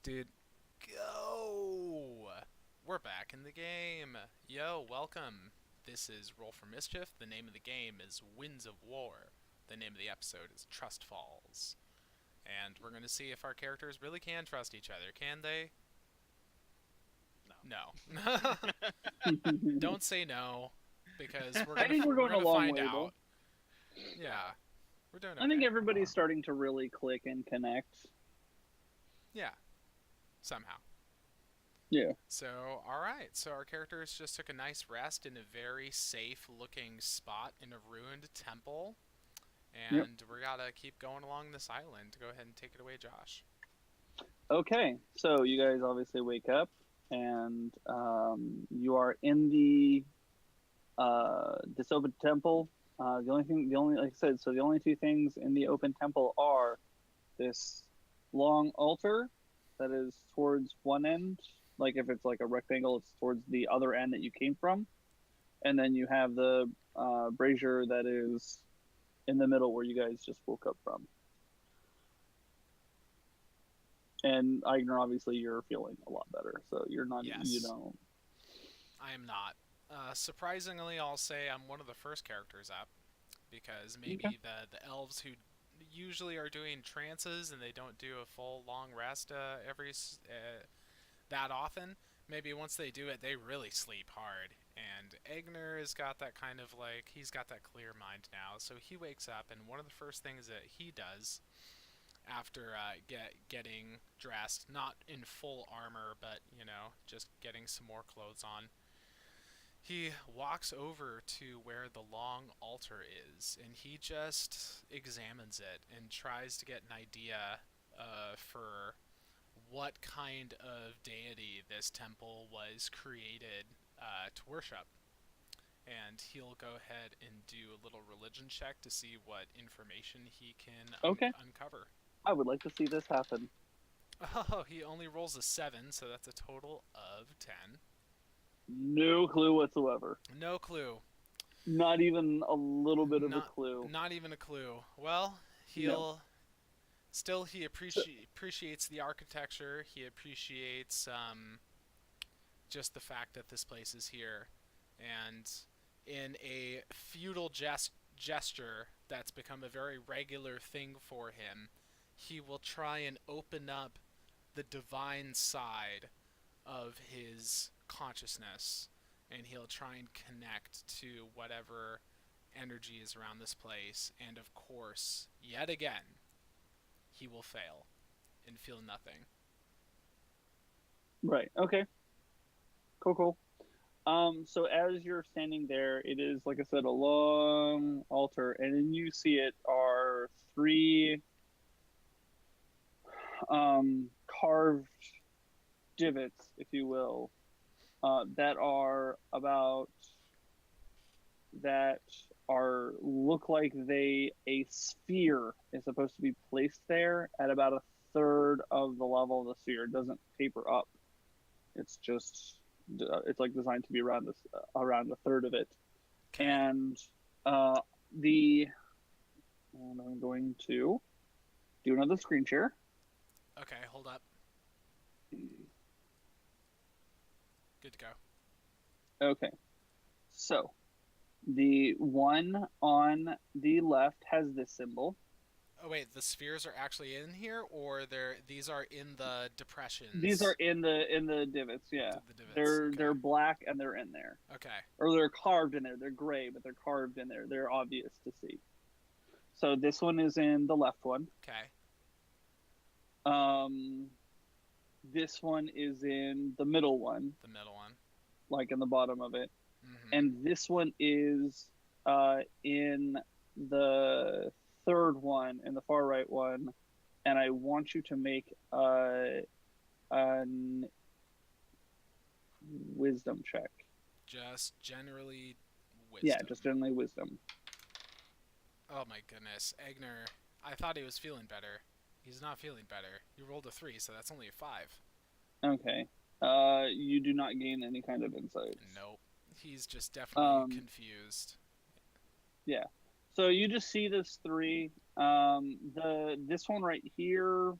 Dude, go! We're back in the game. Yo, welcome. This is Roll for Mischief. The name of the game is Winds of War. The name of the episode is Trust Falls. And we're going to see if our characters really can trust each other. Can they? No. No. Don't say no, because we're I gonna think we're we're going a gonna long find way, though. out. Yeah, we're doing I think okay. everybody's starting to really click and connect. Yeah, somehow. Yeah. So, alright, so our characters just took a nice rest in a very safe looking spot in a ruined temple. Yep. And we gotta keep going along this island. Go ahead and take it away, Josh. Okay, so you guys obviously wake up, and you are in the this open temple. Like I said, so the only two things in the open temple are this long altar that is towards one end. Like if it's like a rectangle, it's towards the other end that you came from, and then you have the brazier that is in the middle where you guys just woke up from. And Eigner, obviously, you're feeling a lot better, so you're not, Yes, I am not. Surprisingly, I'll say I'm one of the first characters up because Okay. maybe the elves who usually are doing trances and they don't do a full long rest that often. Maybe once they do it, they really sleep hard. And Egner has got that kind of like, he's got that clear mind now. So he wakes up, and one of the first things that he does after getting dressed, not in full armor, but, just getting some more clothes on, he walks over to where the long altar is, and he just examines it and tries to get an idea for what kind of deity this temple was created to worship. And he'll go ahead and do a little religion check to see what information he can Okay. uncover. I would like to see this happen. Oh, he only rolls a 7, so that's a total of 10. No clue whatsoever. No clue. Not even a little bit of a Not clue. not even a clue. Well, No. he'll still he So, appreciates the architecture. He appreciates just the fact that this place is here, and in a feudal gesture that's become a very regular thing for him, he will try and open up the divine side of his consciousness, and he'll try and connect to whatever energy is around this place, and of course, yet again, he will fail and feel nothing. right. Okay. Cool, cool. So as you're standing there, it is, like I said, a long altar, and then you see it are three carved divots, if you will, that are about that are look like they a sphere is supposed to be placed there at about a third of the level of the sphere. It doesn't taper up. It's just it's like designed to be around this around a third of it. Okay. And uh, the and I'm going to do another screen share. Okay, hold up. Good to go. Okay, so the one on the left has this symbol. Oh wait, the spheres are actually in here, or these are in the These are depressions, in the divots. Yeah, the divots. they're Okay. black and they're in there, Okay. or they're carved in there. They're gray, but they're carved in there. They're obvious to see. So this one is in the left one. Okay. Um, this one is in the middle one, The middle one. like in the bottom of it, Mm-hmm. and this one is in the third one, in the far right one. And I want you to make an wisdom check. Just generally Yeah, just wisdom. generally wisdom. Oh my goodness, Egner. I thought he was feeling better. He's not feeling better. You rolled a 3, so that's only a 5. Okay. You do not gain any kind of insights. Nope. He's just definitely Um, confused. yeah. So you just see this three. The this one right here.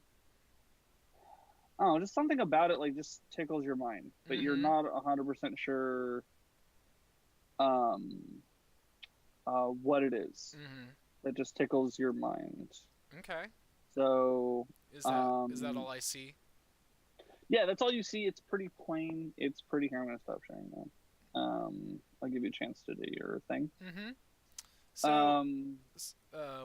oh, just something about it like just tickles your mind, but you're Mm-hmm. not 100% sure um what it is. Mm-hmm. That just tickles your mind. Okay. So Is that all um I see? yeah, that's all you see. It's pretty plain. It's pretty. Here, I'm gonna stop sharing now. I'll give you a chance to do your thing. Mm-hmm. So, Um,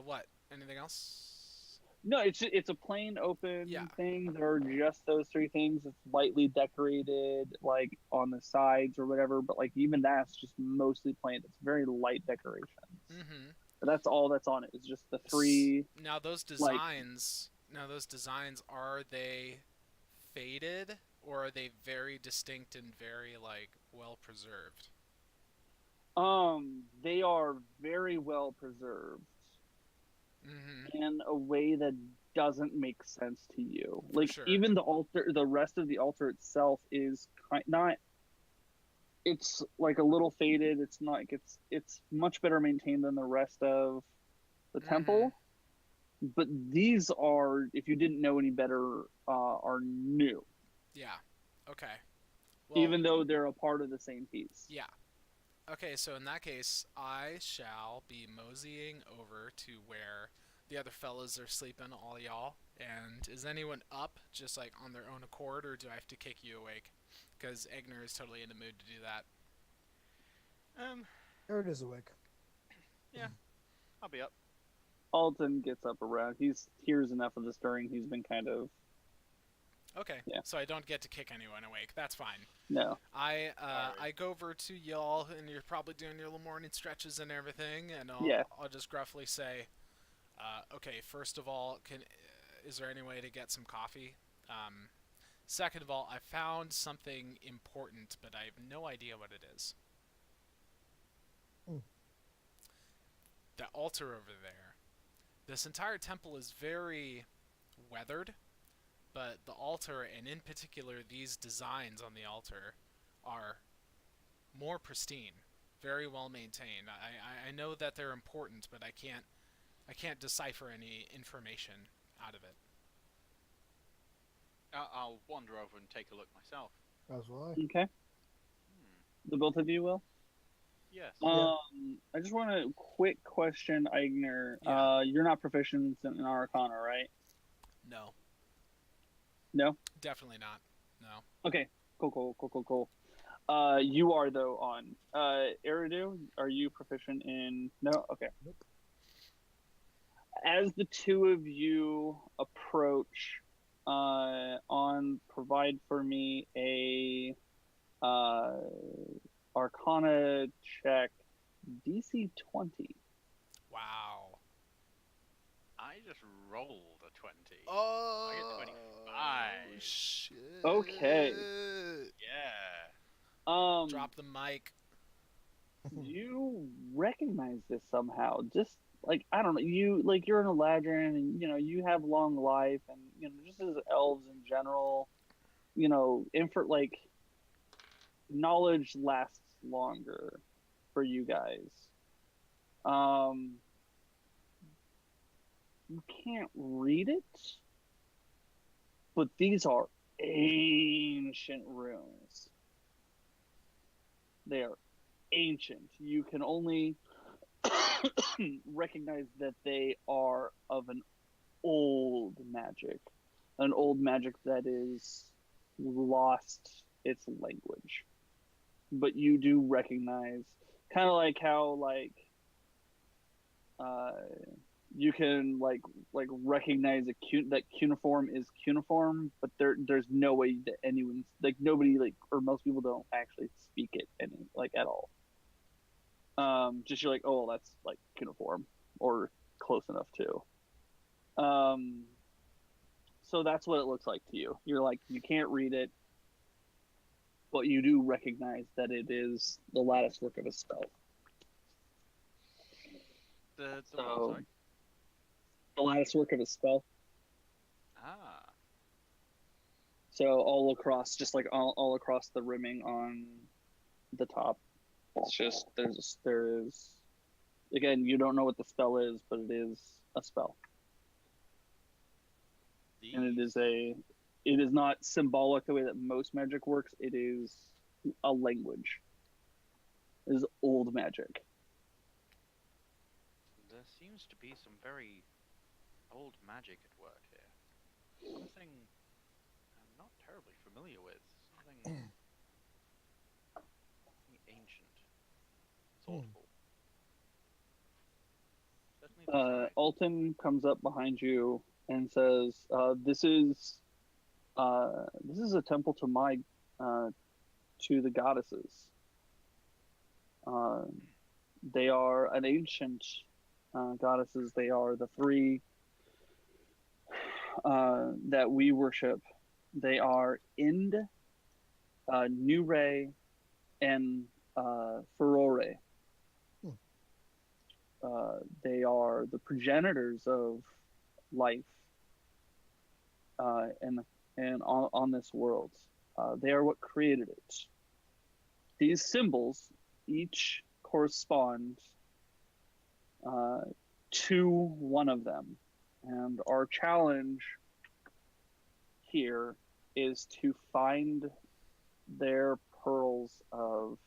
what? Anything else? no, it's a plain Yeah. open thing. There are just those three things. It's lightly decorated, like on the sides or whatever. But like even that's just mostly plain. It's very light decorations. Mm-hmm. But that's all that's on it. It's just the three. Now those Like designs. Now those designs, are they faded or are they very distinct and very like well preserved? they are very well preserved Mm-hmm. in a way that doesn't make sense to you. For Like sure. even the altar, the rest of the altar itself is not. It's like a little faded. It's not. Like it's much better maintained than the rest of the Mm-hmm. temple. But these are, if you didn't know any better, are new, Yeah. Okay. Well, even though they're a part of the same piece. yeah. Okay, so in that case, I shall be moseying over to where the other fellas are sleeping, all y'all. And is anyone up just like on their own accord, or do I have to kick you awake? Because Eigner is totally in the mood to do that. Um, There it is awake. yeah, I'll be up. Alton gets up around. He's hears enough of the stirring. He's been kind of Okay, yeah. so I don't get to kick anyone awake. That's fine. No. I go over to y'all, and you're probably doing your little morning stretches and everything, and Yeah. I'll just gruffly say, okay, first of all, is there any way to get some coffee? Second of all, I found something important, but I have no idea what it is. Hmm. The altar over there. This entire temple is very weathered, but the altar, and in particular these designs on the altar, are more pristine, very well maintained. I know that they're important, but I can't decipher any information out of it. I'll wander over and take a look myself. As will I. Okay. Hmm. The both of you will. Yes. Yeah. I just want a quick question, Eigner. Yeah. You're not proficient in Arcana, right? No, No. definitely not. No. Okay. Cool. You are though on. Eridu, are you proficient in? No. Okay. Nope. As the two of you approach, on provide for me a Arcana check, DC 20. Wow. I just rolled a 20. Oh, I get 25. shit. Okay. Yeah. Drop the mic. You recognize this somehow. Just like I don't know, you like you're an Eladrin, and you have long life, and just as elves in general, like knowledge lasts longer for you guys. Um, you can't read it, but these are ancient runes. They are ancient. You can only recognize that they are of an old magic that is lost its language. But you do recognize, kind of like how uh, you can recognize that cuneiform is cuneiform, but there's no way that anyone's like nobody or most people don't actually speak it at all. Just you're like, oh, that's like cuneiform or close enough to. So that's what it looks like to you. You're like, you can't read it, but you do recognize that it is the lattice work of a spell. The So, what, sorry? the lattice work of a spell. Ah. So all across, just like all across the rimming on the top. It's just there is again, you don't know what the spell is, but it is a spell. These. And it is a it is not symbolic the way that most magic works. It is a language. It is old magic. There seems to be some very old magic at work here. Something I'm not terribly familiar with. Something ancient. Thoughtful. Certainly the Alton comes up behind you and says, "This is a temple to to the goddesses. They are an ancient goddesses. They are the three that we worship. They are Ind, Nure, and Furore. They are the progenitors of life and on this world. They are what created it. These symbols each correspond to one of them, and our challenge here is to find their pearls of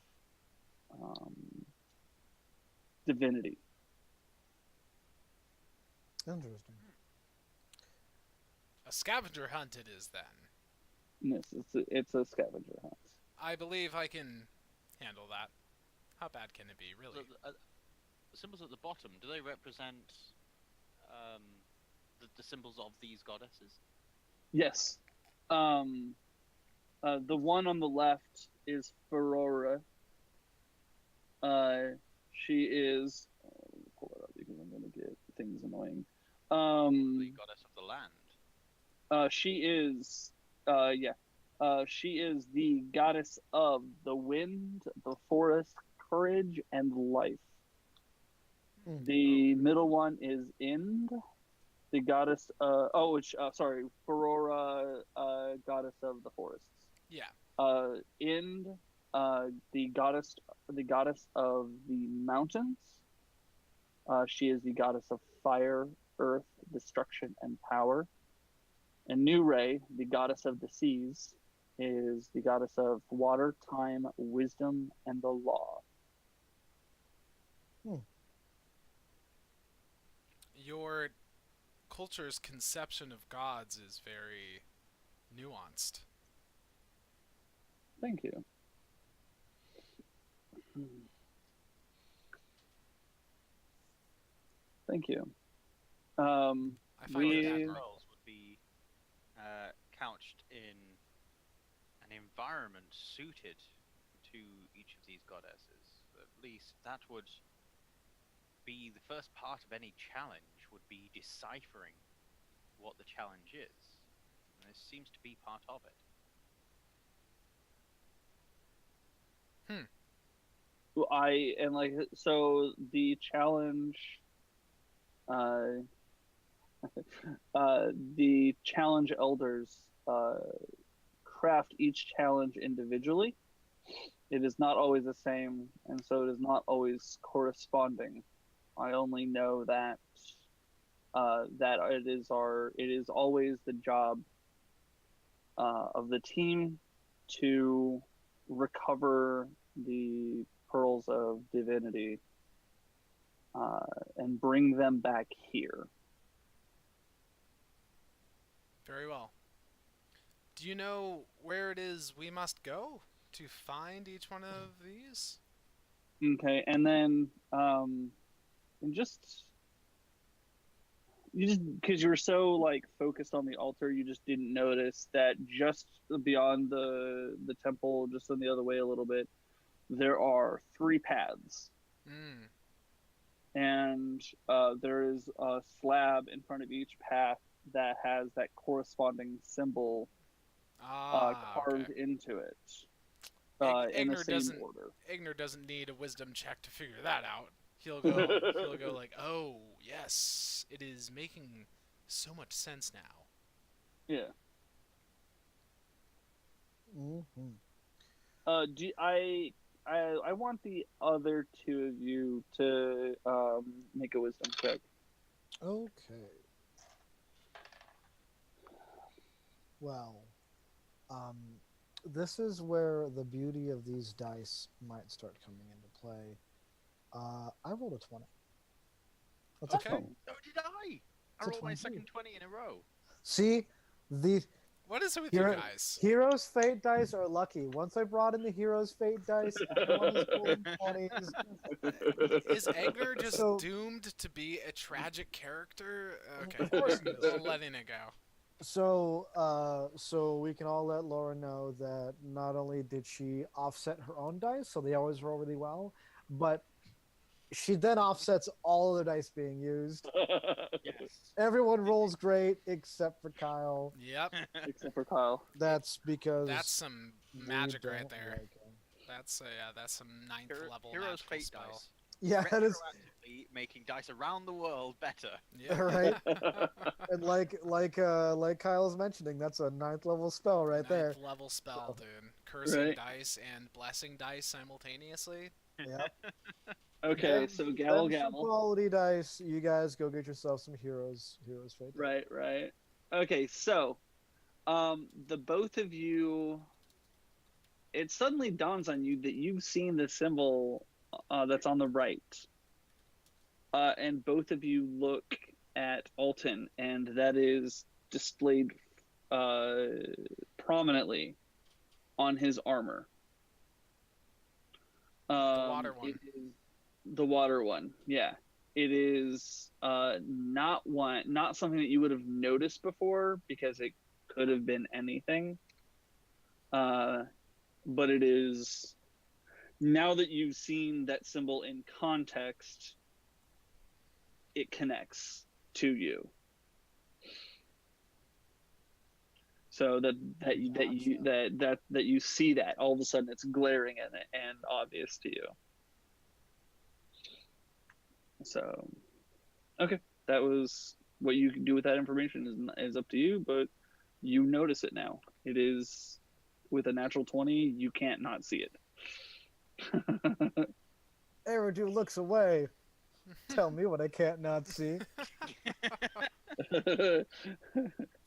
divinity." Interesting. A scavenger hunt it is then. Yes, it's a scavenger hunt. I believe I can handle that. How bad can it be, really? the symbols at the bottom, do they represent the symbols of these goddesses? Yes. The one on the left is Furora. She is. Let me pull it up because I'm going to get things annoying. The goddess of the land. She is. She is the goddess of the wind, the forest, courage, and life. The middle one is Ind, the goddess. Furora, goddess of the forests. Yeah. Ind, the goddess of the mountains. She is the goddess of fire, earth, destruction, and power. And Nure, the goddess of the seas, is the goddess of water, time, wisdom, and the law. Your culture's conception of gods is very nuanced. Thank you. Thank you. I find We- it The admirable. pearls would be couched in an environment suited to each of these goddesses. At least that would be the first part of any challenge, would be deciphering what the challenge is. And this seems to be part of it. So the challenge, the challenge elders craft each challenge individually. It is not always the same, and so it is not always corresponding. I only know that it is always the job of the team to recover the pearls of divinity and bring them back here. Very well. Do you know where it is we must go to find each one of these? Okay, and then and just because you were so like focused on the altar, you just didn't notice that just beyond the temple, just on the other way a little bit, there are 3 paths. And there is a slab in front of each path that has that corresponding symbol carved Okay. into it in the same order. Eigner doesn't need a wisdom check to figure that out. He'll go like, "Oh, yes, it is making so much sense now." Yeah. Mm-hmm. I want the other 2 of you to make a wisdom check. Okay. Well, Um, this is where the beauty of these dice might start coming into play. I rolled a 20. That's a Okay. 20. So did I. I It's a rolled my 22. second 20 in a row. See, the What is it with you guys? Heroes Fate dice are lucky. Once I brought in the Heroes Fate dice, everyone is rolling 20s. Is Eigner just So- doomed to be a tragic character? Okay, Of course he is. letting it go. So we can all let Laura know that not only did she offset her own dice, so they always roll really well, but she then offsets all of the dice being used. Yes. Everyone rolls great except for Kyle. Yep, Except for Kyle. That's because that's some we magic right don't there. like him. That's some ninth level Heroes magical Fate spell. dice. Yeah, that is Retroactively making dice around the world better. Yeah. right. And like Kyle's mentioning, that's a 9th level spell right there. Ninth level spell, So- dude. Cursing Right. dice and blessing dice simultaneously. Yep. Okay, Them- so gavel them some gavel. quality dice. You guys go get yourself some Heroes Fate. Right, right. Okay, so the both of you, it suddenly dawns on you that you've seen the symbol that's on the right. And both of you look at Alton, and that is displayed prominently on his armor. water one. It is the water one, yeah. It is not something that you would have noticed before because it could have been anything. But it is, now that you've seen that symbol in context, it connects to you. So that you see that all of a sudden it's glaring and obvious to you. So, okay, that was what you can do with that information is up to you, but you notice it now. It is with a natural 20, you can't not see it. Eridu looks away. Tell me what I can't not see.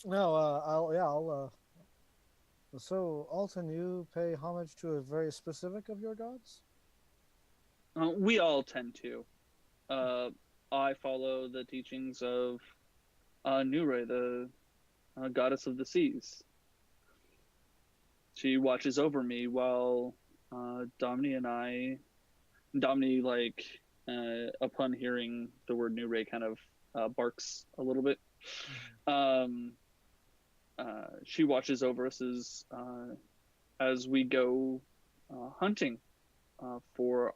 No, I'll. So, Alton, you pay homage to a very specific of your gods? We all tend to. I follow the teachings of Hooray, the goddess of the seas. She watches over me while Domini, like, upon hearing the word Hooray, kind of barks a little bit. She watches over us as we go hunting for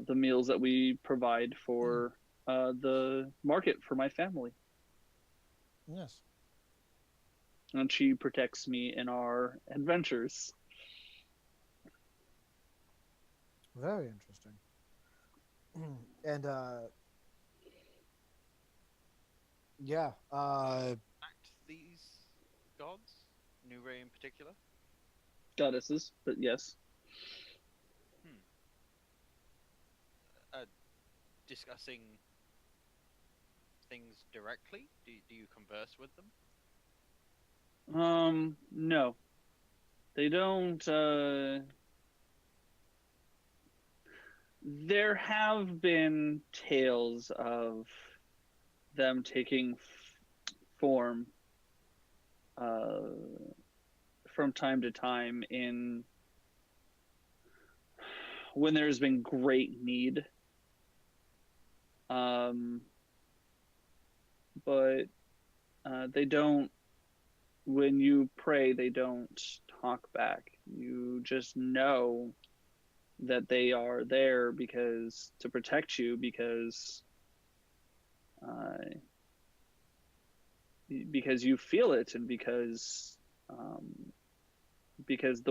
the meals that we provide for the market for my family. Yes. And she protects me in our adventures. Very interesting. And, yeah, Act these gods, Nure in particular. Goddesses, but yes. Discussing things directly? Do you converse with them? No. They don't, there have been tales of them taking form from time to time when there's been great need. But they don't, when you pray, they don't talk back. You just know that they are there to protect you because you feel it, and because the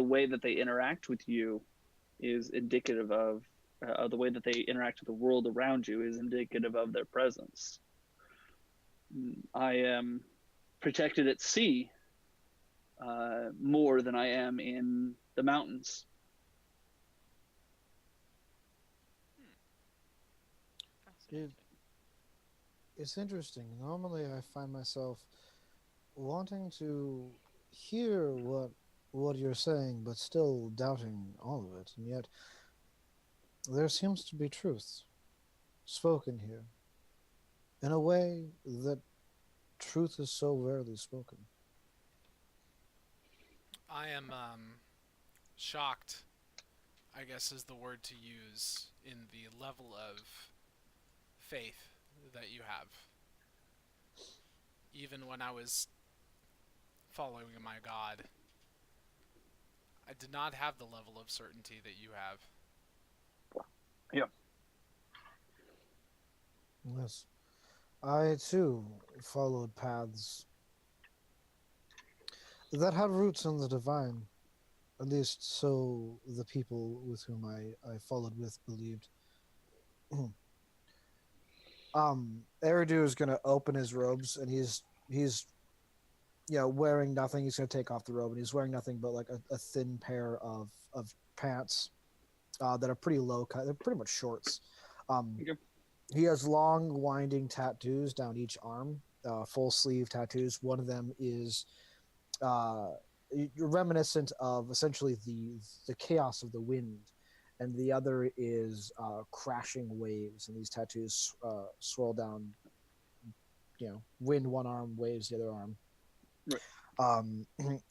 way that they interact with you is indicative of the way that they interact with the world around you is indicative of their presence. I am protected at sea more than I am in the mountains. Fascinating. it's interesting. Normally, I find myself wanting to hear what you're saying, but still doubting all of it, and yet there seems to be truth spoken here in a way that truth is so rarely spoken. I am shocked, I guess is the word to use, in the level of faith that you have. Even when I was following my God, I did not have the level of certainty that you have. Yes. I, too, followed paths that had roots in the divine. At least so the people with whom I followed with believed. Eridu is gonna open his robes, and he's wearing nothing. He's gonna take off the robe, and he's wearing nothing but like a thin pair of pants that are pretty low cut. They're pretty much shorts. Okay. He has long, winding tattoos down each arm, full sleeve tattoos. One of them is reminiscent of essentially the chaos of the wind, and the other is crashing waves. And these tattoos swirl down, wind one arm, waves the other arm. Right.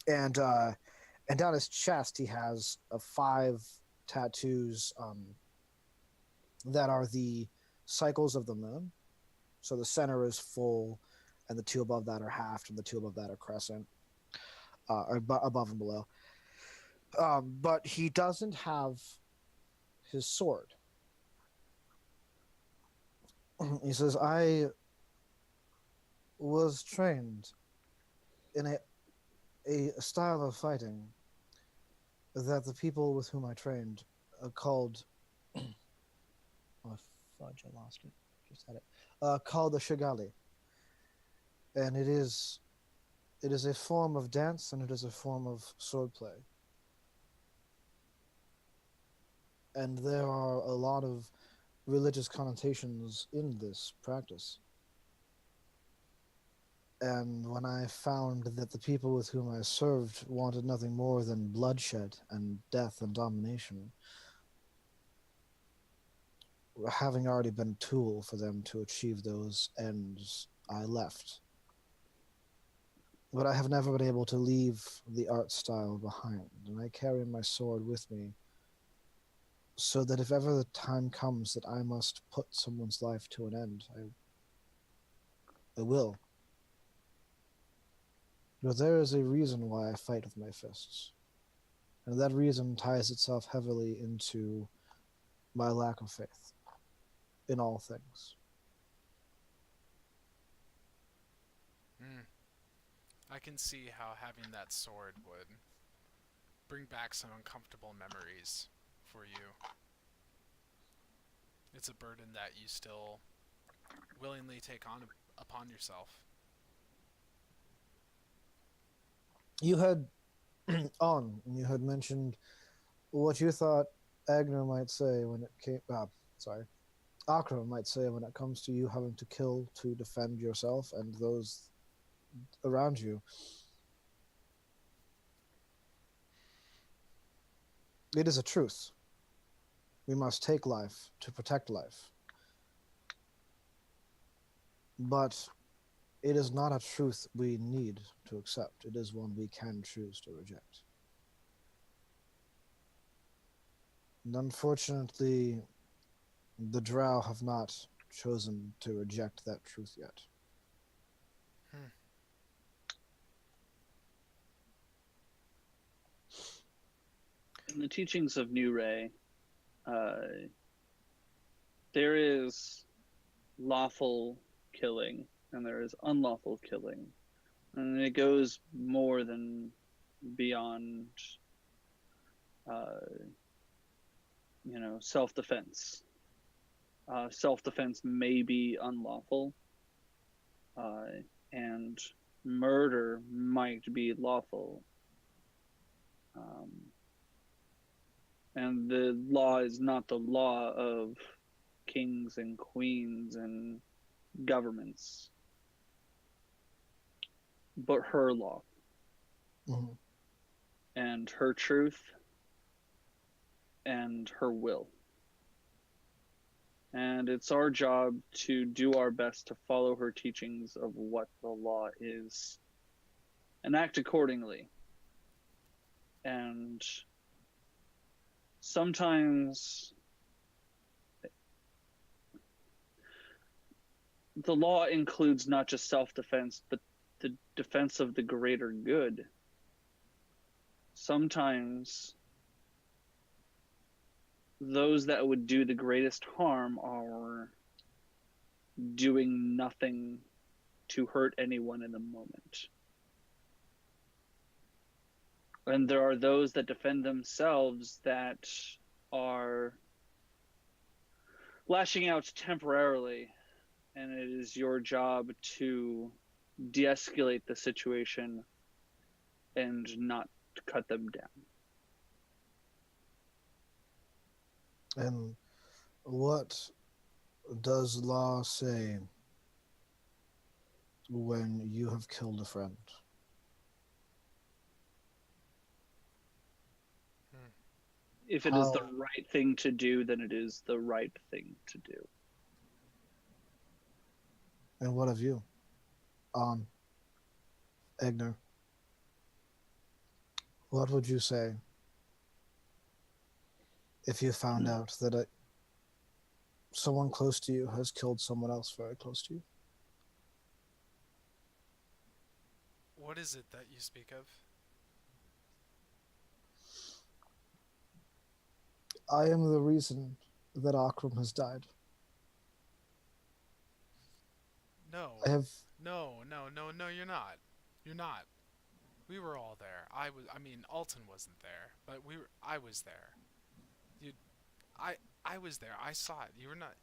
And down his chest he has 5 tattoos that are the cycles of the moon. So the center is full, and the 2 above that are halved, and the 2 above that are crescent, or above and below. But he doesn't have his sword. He says, I was trained in a style of fighting that the people with whom I trained called... Oh, fudge, I lost it. Just had it. Called the Shigali. And it is a form of dance, and it is a form of swordplay. And there are a lot of religious connotations in this practice. And when I found that the people with whom I served wanted nothing more than bloodshed and death and domination, having already been a tool for them to achieve those ends, I left. But I have never been able to leave the art style behind, and I carry my sword with me so that if ever the time comes that I must put someone's life to an end, I will. But there is a reason why I fight with my fists, and that reason ties itself heavily into my lack of faith in all things. I can see how having that sword would bring back some uncomfortable memories for you. It's a burden that you still willingly take on upon yourself. You had you had mentioned what you thought Agner might say when it came. Akra might say when it comes to you having to kill to defend yourself and those around you. It is a truth. We must take life to protect life. But it is not a truth we need to accept. It is one we can choose to reject. And unfortunately, the Drow have not chosen to reject that truth yet. In the teachings of New Ray, there is lawful killing and there is unlawful killing, and it goes more than beyond, self-defense. Self-defense may be unlawful, and murder might be lawful. And the law is not the law of kings and queens and governments, but her law. Mhm. and her truth and her will. And it's our job to do our best to follow her teachings of what the law is and act accordingly. And sometimes the law includes not just self-defense, but the defense of the greater good. Sometimes those that would do the greatest harm are doing nothing to hurt anyone in the moment. And there are those that defend themselves that are lashing out temporarily, and it is your job to de-escalate the situation and not cut them down. And what does law say when you have killed a friend? If it is the right thing to do, then it is the right thing to do. And what of you, Onn, Eigner? What would you say if you found out that someone close to you has killed someone else very close to you? What is it that you speak of? I am the reason that Akram has died. No. I have... No, you're not. You're not. We were all there. I mean, Alton wasn't there, but I was there. I was there. I saw it. You were not.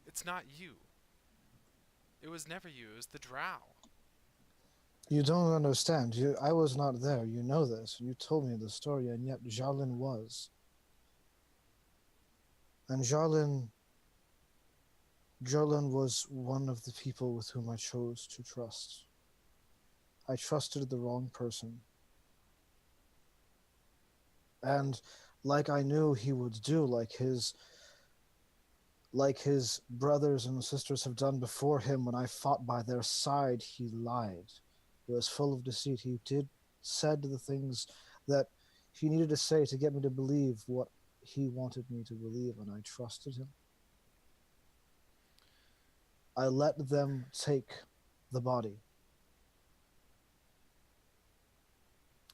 It's not you. It was never you. It was the drow. You don't understand. I was not there. You know this. You told me the story, and yet Jarlin was. And Jarlin was one of the people with whom I chose to trust. I trusted the wrong person. And like I knew he would do, like his brothers and sisters have done before him when I fought by their side, he lied. He was full of deceit. He said the things that he needed to say to get me to believe what he wanted me to believe, and I trusted him. I let them take the body.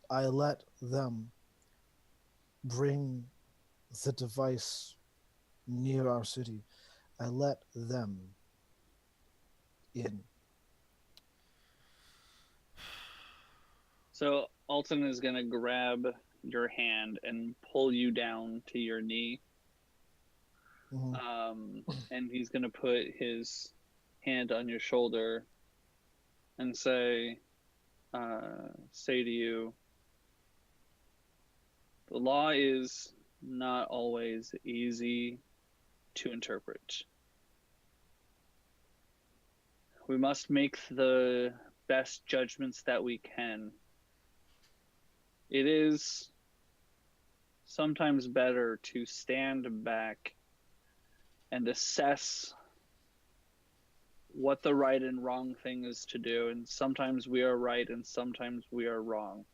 I let them bring the device near our city. I let them in. So Alton is going to grab your hand and pull you down to your knee. Mm-hmm. And he's going to put his hand on your shoulder and say to you, the law is not always easy to interpret. We must make the best judgments that we can. It is sometimes better to stand back and assess what the right and wrong thing is to do, and sometimes we are right and sometimes we are wrong.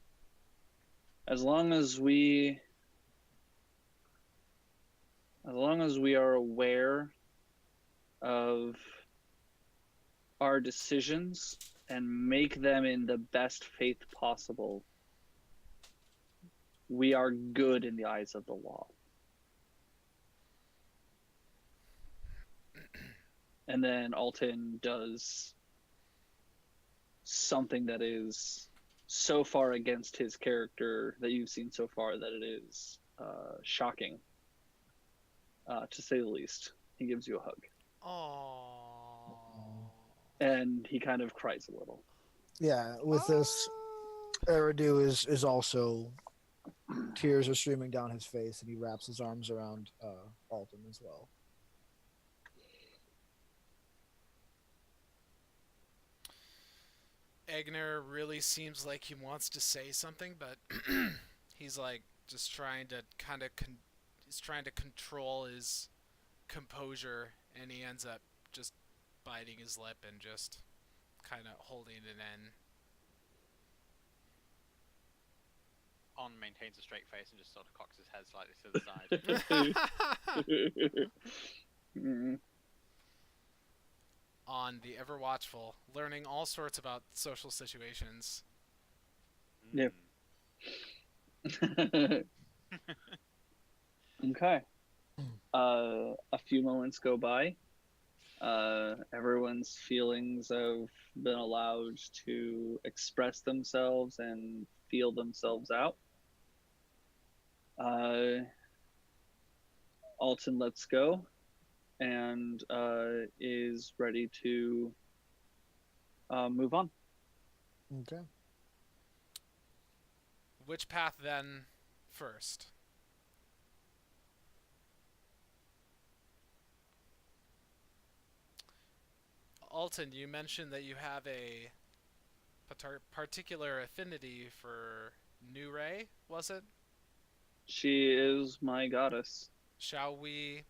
As long as we are aware of our decisions and make them in the best faith possible, we are good in the eyes of the law. And then Alton does something that is so far against his character that you've seen so far that it is shocking, to say the least. He gives you a hug. Aww. And he kind of cries a little. Yeah, with this, Eridu is also, tears are streaming down his face, and he wraps his arms around Alton as well. Eigner really seems like he wants to say something, but he's like just trying to kind of he's trying to control his composure, and he ends up just biting his lip and just kind of holding it in. On maintains a straight face and just sort of cocks his head slightly to the side. On the ever watchful, learning all sorts about social situations. Yeah. Okay. A few moments go by. Everyone's feelings have been allowed to express themselves and feel themselves out. Alton lets go and is ready to move on. Okay. Which path then first? Alton, you mentioned that you have a particular affinity for Hooray, was it? She is my goddess. Shall we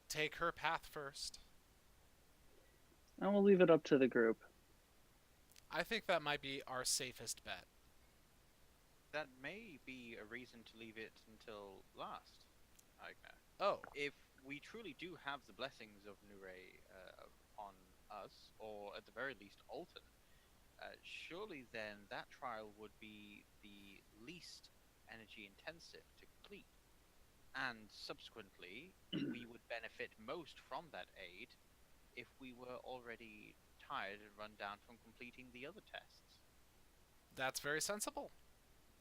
take her path first? I will leave it up to the group. I think that might be our safest bet. That may be a reason to leave it until last, Eigner. Oh, If we truly do have the blessings of Hooray on us, or at the very least Alton, surely then that trial would be the least energy intensive to complete. And subsequently, we would benefit most from that aid if we were already tired and run down from completing the other tests. that's very sensible.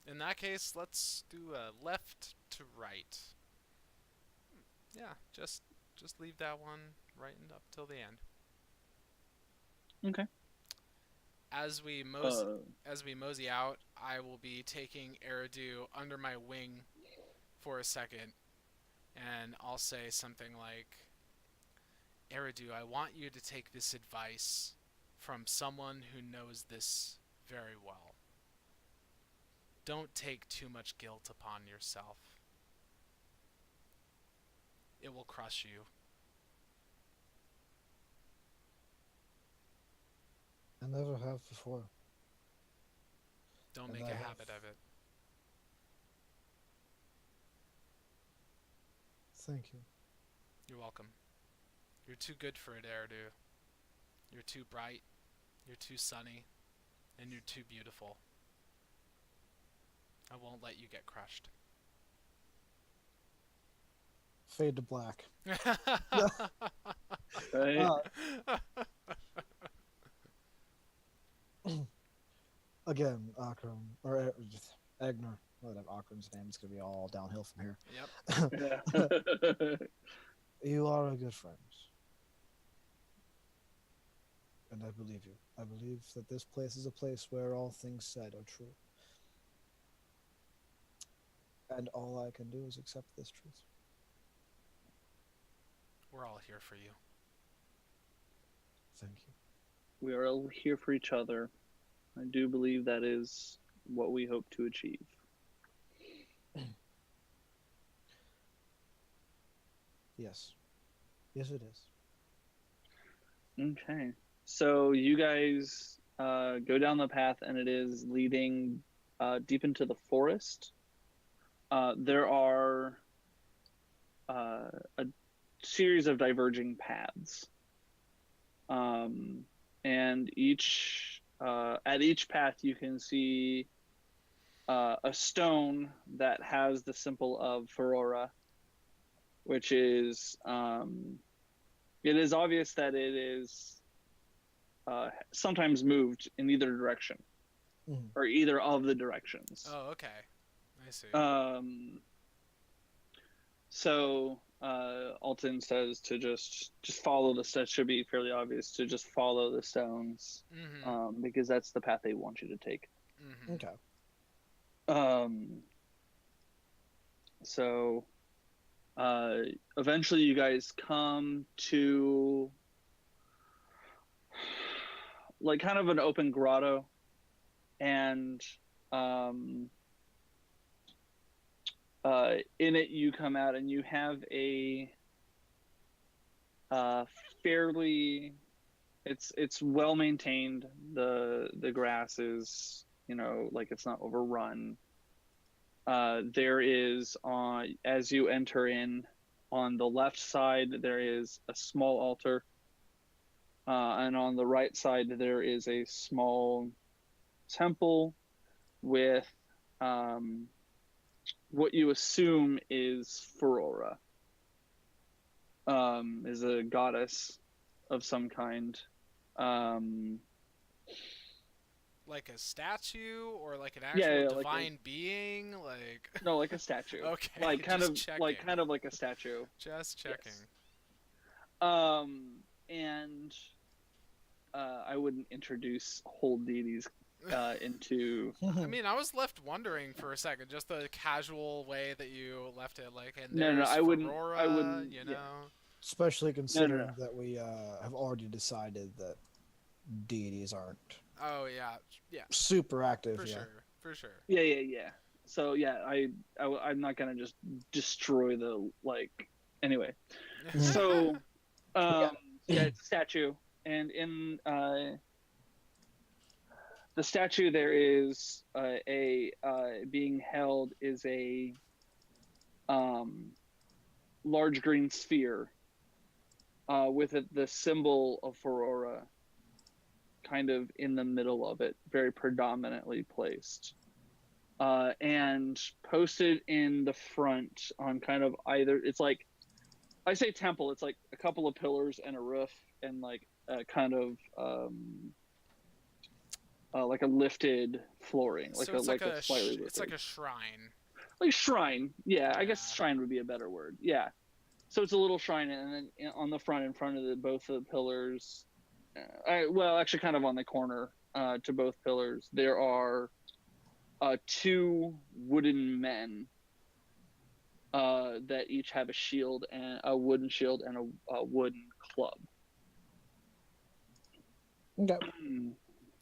In that case, let's do a left to right. Yeah, just leave that one right up till the end. Okay. As we mosey out, I will be taking Eridu under my wing for a second, and I'll say something like, Eridu, I want you to take this advice from someone who knows this very well. Don't take too much guilt upon yourself. It will crush you. I never have before. Don't And make I a have. habit of it. Thank you. You're welcome. You're too good for it, Eridu. You're too bright, you're too sunny, and you're too beautiful. I won't let you get crushed. Fade to black. Right? Again, Akram, or Egner. Whatever Akram's name is going to be all downhill from here. Yep. Yeah. You are a good friend. And I believe you. I believe that this place is a place where all things said are true. And all I can do is accept this truth. We're all here for you. Thank you. We are all here for each other. I do believe that is what we hope to achieve. Yes. Yes, it is. Okay. So you guys go down the path, and it is leading deep into the forest. There are a series of diverging paths. And at each path you can see a stone that has the symbol of Ferora, which is it is obvious that it is sometimes moved in either direction, or either of the directions. Oh, okay. I see. So Alton says to just follow the steps. Should be fairly obvious to just follow the stones, Mm-hmm. because that's the path they want you to take. Mm-hmm. Okay. So eventually you guys come to like kind of an open grotto. and in it you come out and you have a fairly it's well maintained. The grass is, like, it's not overrun. There is, as you enter in, on the left side there is a small altar, and on the right side there is a small temple with what you assume is Ferora, is a goddess of some kind. Like a statue or like an actual divine being? Like No, like a statue. Okay, Like kind just of checking. like a statue. Just checking. Yes. And I wouldn't introduce whole deities into. I mean, I was left wondering for a second, just the casual way that you left it, like, and No, there's I wouldn't. Ferora, I wouldn't. you Yeah. know. Especially considering that we have already decided that deities aren't Oh yeah, yeah, super active. for Yeah. sure, for sure. Yeah. So yeah, I'm not gonna just destroy the, like, anyway. So yeah, it's a statue, and in the statue there is being held is a large green sphere with the symbol of Ferora kind of in the middle of it, very predominantly placed. And posted in the front on kind of either, it's like, I say temple, it's like a couple of pillars and a roof and like a kind of like a lifted flooring, So it's like a slightly lifted. it's like a shrine. Like shrine, yeah. I guess Yeah. shrine would be a better word. Yeah. So it's a little shrine, and then on the front, in front of both of the pillars, actually, kind of on the corner to both pillars, there are two wooden men that each have a wooden shield and a wooden club. Okay.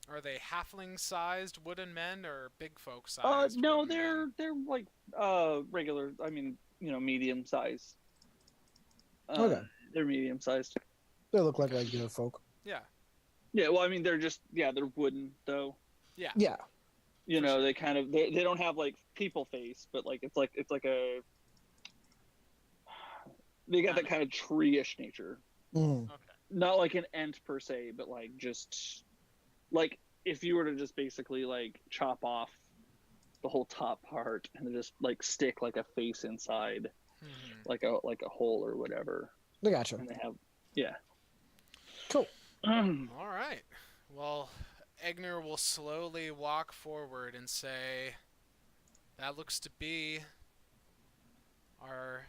Are they halfling-sized wooden men or big folk-sized? No, wooden men? they're like regular. I mean, medium sized. Okay. They're medium sized. They look like regular folk. Yeah. Yeah, well, I mean, they're wooden though. Yeah. Yeah. They kind of they don't have like people face, but like it's like a they got that kind of tree-ish nature. Mm. Okay. Not like an ent per se, but like just like if you were to just basically like chop off the whole top part and then just like stick like a face inside, like a hole or whatever. I gotcha. And they have, yeah. Cool. All right. Well, Eigner will slowly walk forward and say, "That looks to be our,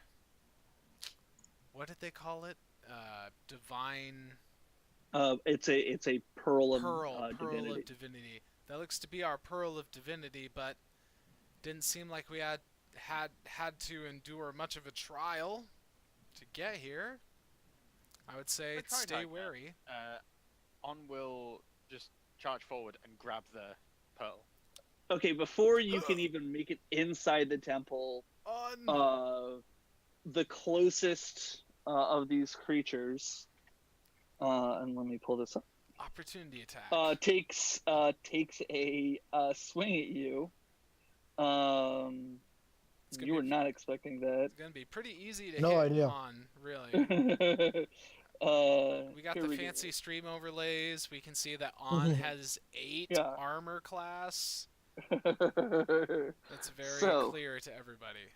what did they call it? Divine It's a pearl of pearl divinity. of divinity. That looks to be our pearl of divinity, but didn't seem like we had to endure much of a trial to get here. I would say We're trying stay like that. wary." On will just charge forward and grab the pearl. Okay, before you can even make it inside the temple, the closest of these creatures, and let me pull this up. Opportunity attack. Takes a swing at you. You were not expecting that. It's gonna be pretty easy to No hit idea. on, really. We got the fancy stream overlays. We can see that Onn has 8 Yeah. armor class. That's That's very clear to everybody.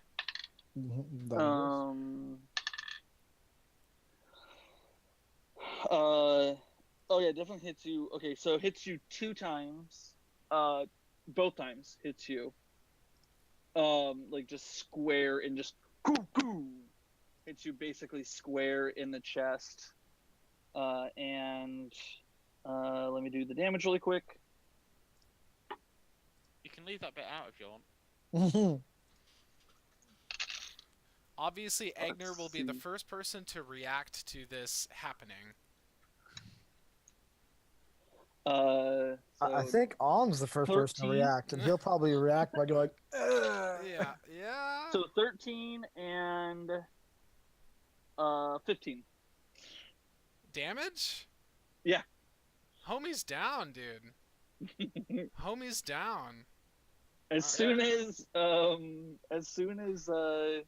Oh yeah, definitely hits you. Okay, so hits you 2 times. Both times hits you. Like just square and just hits you basically square in the chest. And let me do the damage really quick. You can leave that bit out if you want. Obviously, Eigner will be the see. first person to react to this happening. I So think On's the first person to 13. react, and he'll probably react by going, "Ugh." Yeah, yeah. So 13 and 15. Damage? Yeah. Homie's down, dude. Homie's down. As soon as the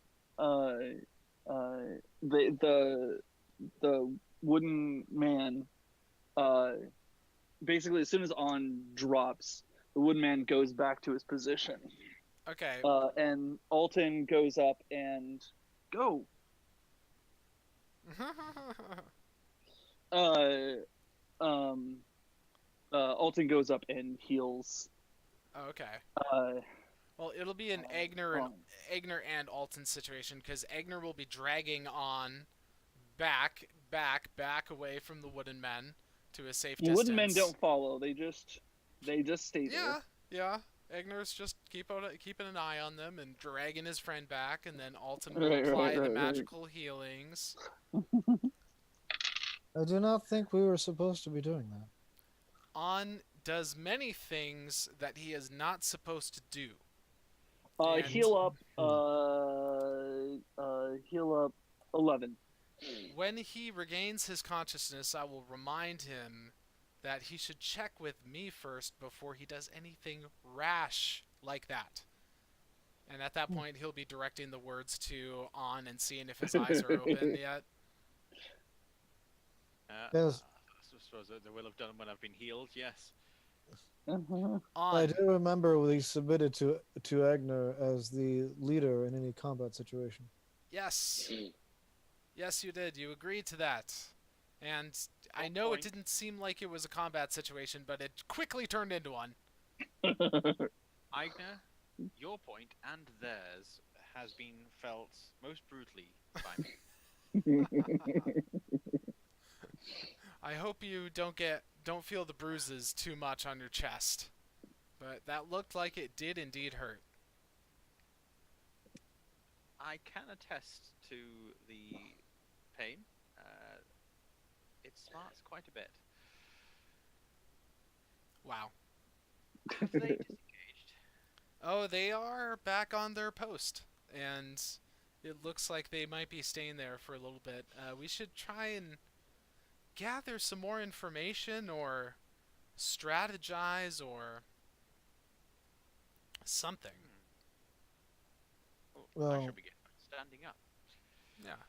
wooden man basically as soon as On drops, the wooden man goes back to his position. Okay. And Alton goes up and go. Alton goes up and heals. Okay. Well, it'll be an Eigner On. and Alton situation because Eigner will be dragging On back away from the wooden men to a safe distance. Wooden men don't follow. They just stay there. Yeah. Eigner's just keeping an eye on them and dragging his friend back, and then Alton will Right, apply right, the right. magical healings. I do not think we were supposed to be doing that. On does many things that he is not supposed to do. And- Heal up. Heal up 11. When he regains his consciousness, I will remind him that he should check with me first before he does anything rash like that. And at that point, he'll be directing the words to On and seeing if his eyes are open yet. Yes. I suppose they will have done when I've been healed. Yes. I On. do remember we submitted to Eigner as the leader in any combat situation. Yes. Yes, you did. You agreed to that. And I Good know point. it didn't seem like it was a combat situation, but it quickly turned into one. Eigner, your point and theirs has been felt most brutally by me. I hope you don't feel the bruises too much on your chest. But that looked like it did indeed hurt. I can attest to the pain. It smarts quite a bit. Wow. Have they disengaged? Oh, they are back on their post, and it looks like they might be staying there for a little bit. We should try and gather some more information or strategize or something. Oh, I Well- shall begin by standing up. Yeah.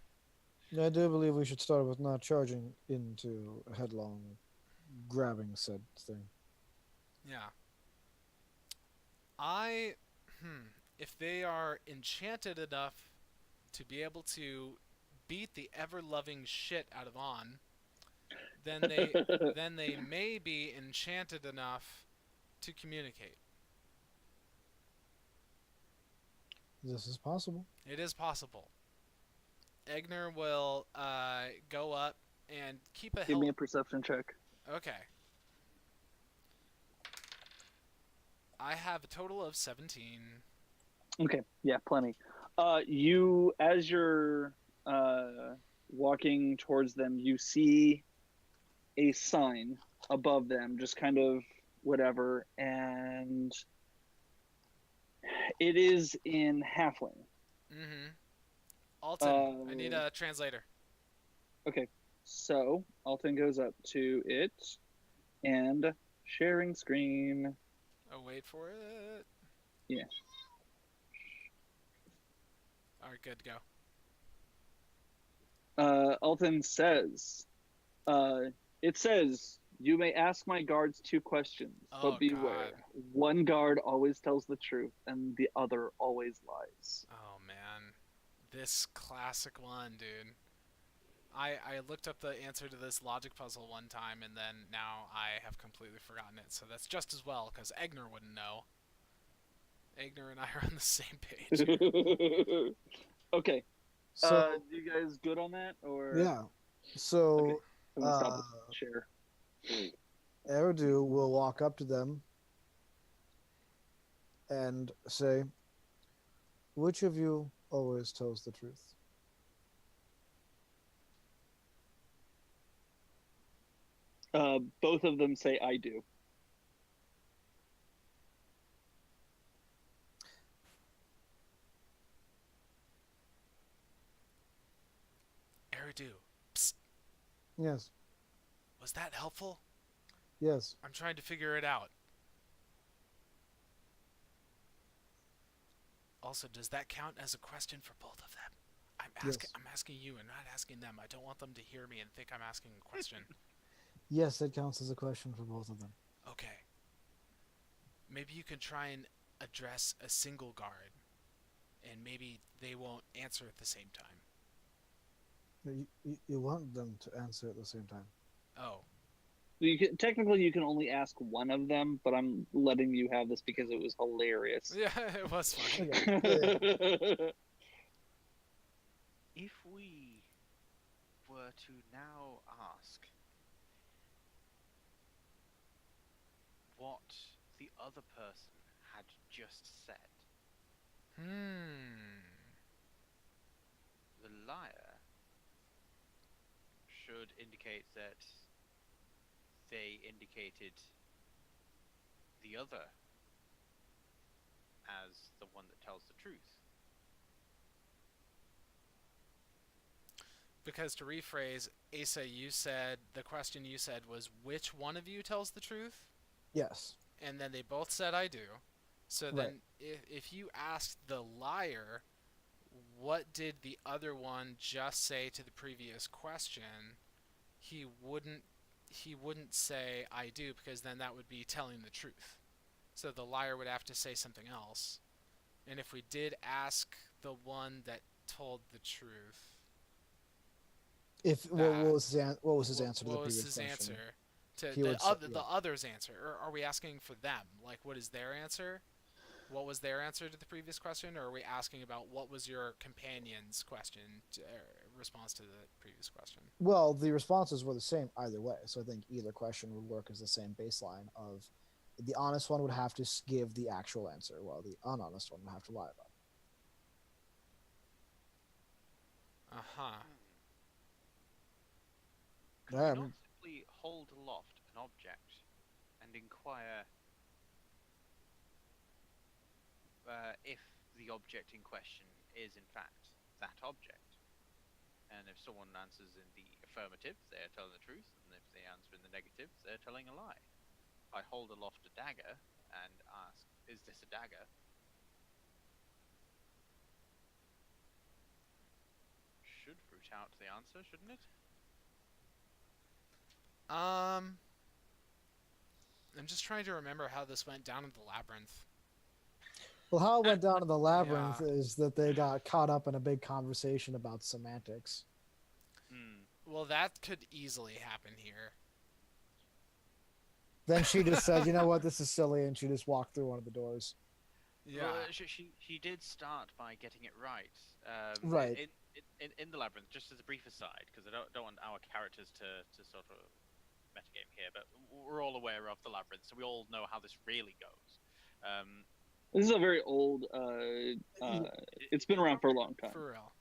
I do believe we should start with not charging into headlong grabbing said thing. Yeah. If they are enchanted enough to be able to beat the ever-loving shit out of On, then they may be enchanted enough to communicate. This is possible. It is possible. Eigner will go up and keep a Give me a perception check. Okay. I have a total of 17. Okay, yeah, plenty. You, as you're walking towards them, you see a sign above them, just kind of whatever, and it is in Halfling. Mm-hmm. Alton, I need a translator. Okay, so Alton goes up to it and sharing screen. Oh, wait for it. Yeah. Alright, good to go. Alton says, it says, you may ask my guards 2 questions, Oh, but beware. God. One guard always tells the truth, and the other always lies. Oh, man. This classic one, dude. I looked up the answer to this logic puzzle one time, and then now I have completely forgotten it. So that's just as well, because Eigner wouldn't know. Eigner and I are on the same page. Okay. So You guys good on that, or yeah. So Okay. I'm gonna stop the share. Eridu will walk up to them and say, "Which of you always tells the truth?" Both of them say I do. Eridu, psst, Yes. was that helpful? Yes. I'm trying to figure it out. Also, does that count as a question for both of them? Yes. I'm asking you and not asking them. I don't want them to hear me and think I'm asking a question. Yes, it counts as a question for both of them. Okay. Maybe you can try and address a single guard, and maybe they won't answer at the same time. You want them to answer at the same time. Oh. Technically, you can only ask one of them, but I'm letting you have this because it was hilarious. Yeah, it was funny. Okay. If we were to now ask what the other person had just said, the liar should indicate that they indicated the other as the one that tells the truth. Because to rephrase, Asa, the question you said was, which one of you tells the truth? Yes. And then they both said, I do. So Right. then if you asked the liar, what did the other one just say to the previous question, he wouldn't say, I do, because then that would be telling the truth. So the liar would have to say something else. And if we did ask the one that told the truth, What was his answer to the what was previous his question? answer to He the would say- the other's answer? Or are we asking for them? Like, what is their answer? What was their answer to the previous question? Or are we asking about what was your companion's response to the previous question? Well, the responses were the same either way, so I think either question would work as the same baseline of the honest one would have to give the actual answer, while the unhonest one would have to lie about it. Uh-huh. Could we not simply hold aloft an object and inquire if the object in question is in fact that object? And if someone answers in the affirmative, they are telling the truth, and if they answer in the negative, they're telling a lie. I hold aloft a dagger and ask, is this a dagger? Should root out the answer, shouldn't it? I'm just trying to remember how this went down in the labyrinth. Well, how it went down in the labyrinth is that they got caught up in a big conversation about semantics. Well, that could easily happen here. Then she just said, "You know what? This is silly," and she just walked through one of the doors. Yeah. Well, she did start by getting it right. Right. In the labyrinth, just as a brief aside, because I don't want our characters to sort of metagame here, but we're all aware of the labyrinth, so we all know how this really goes. This is a very old. It's been around for a long time. For real.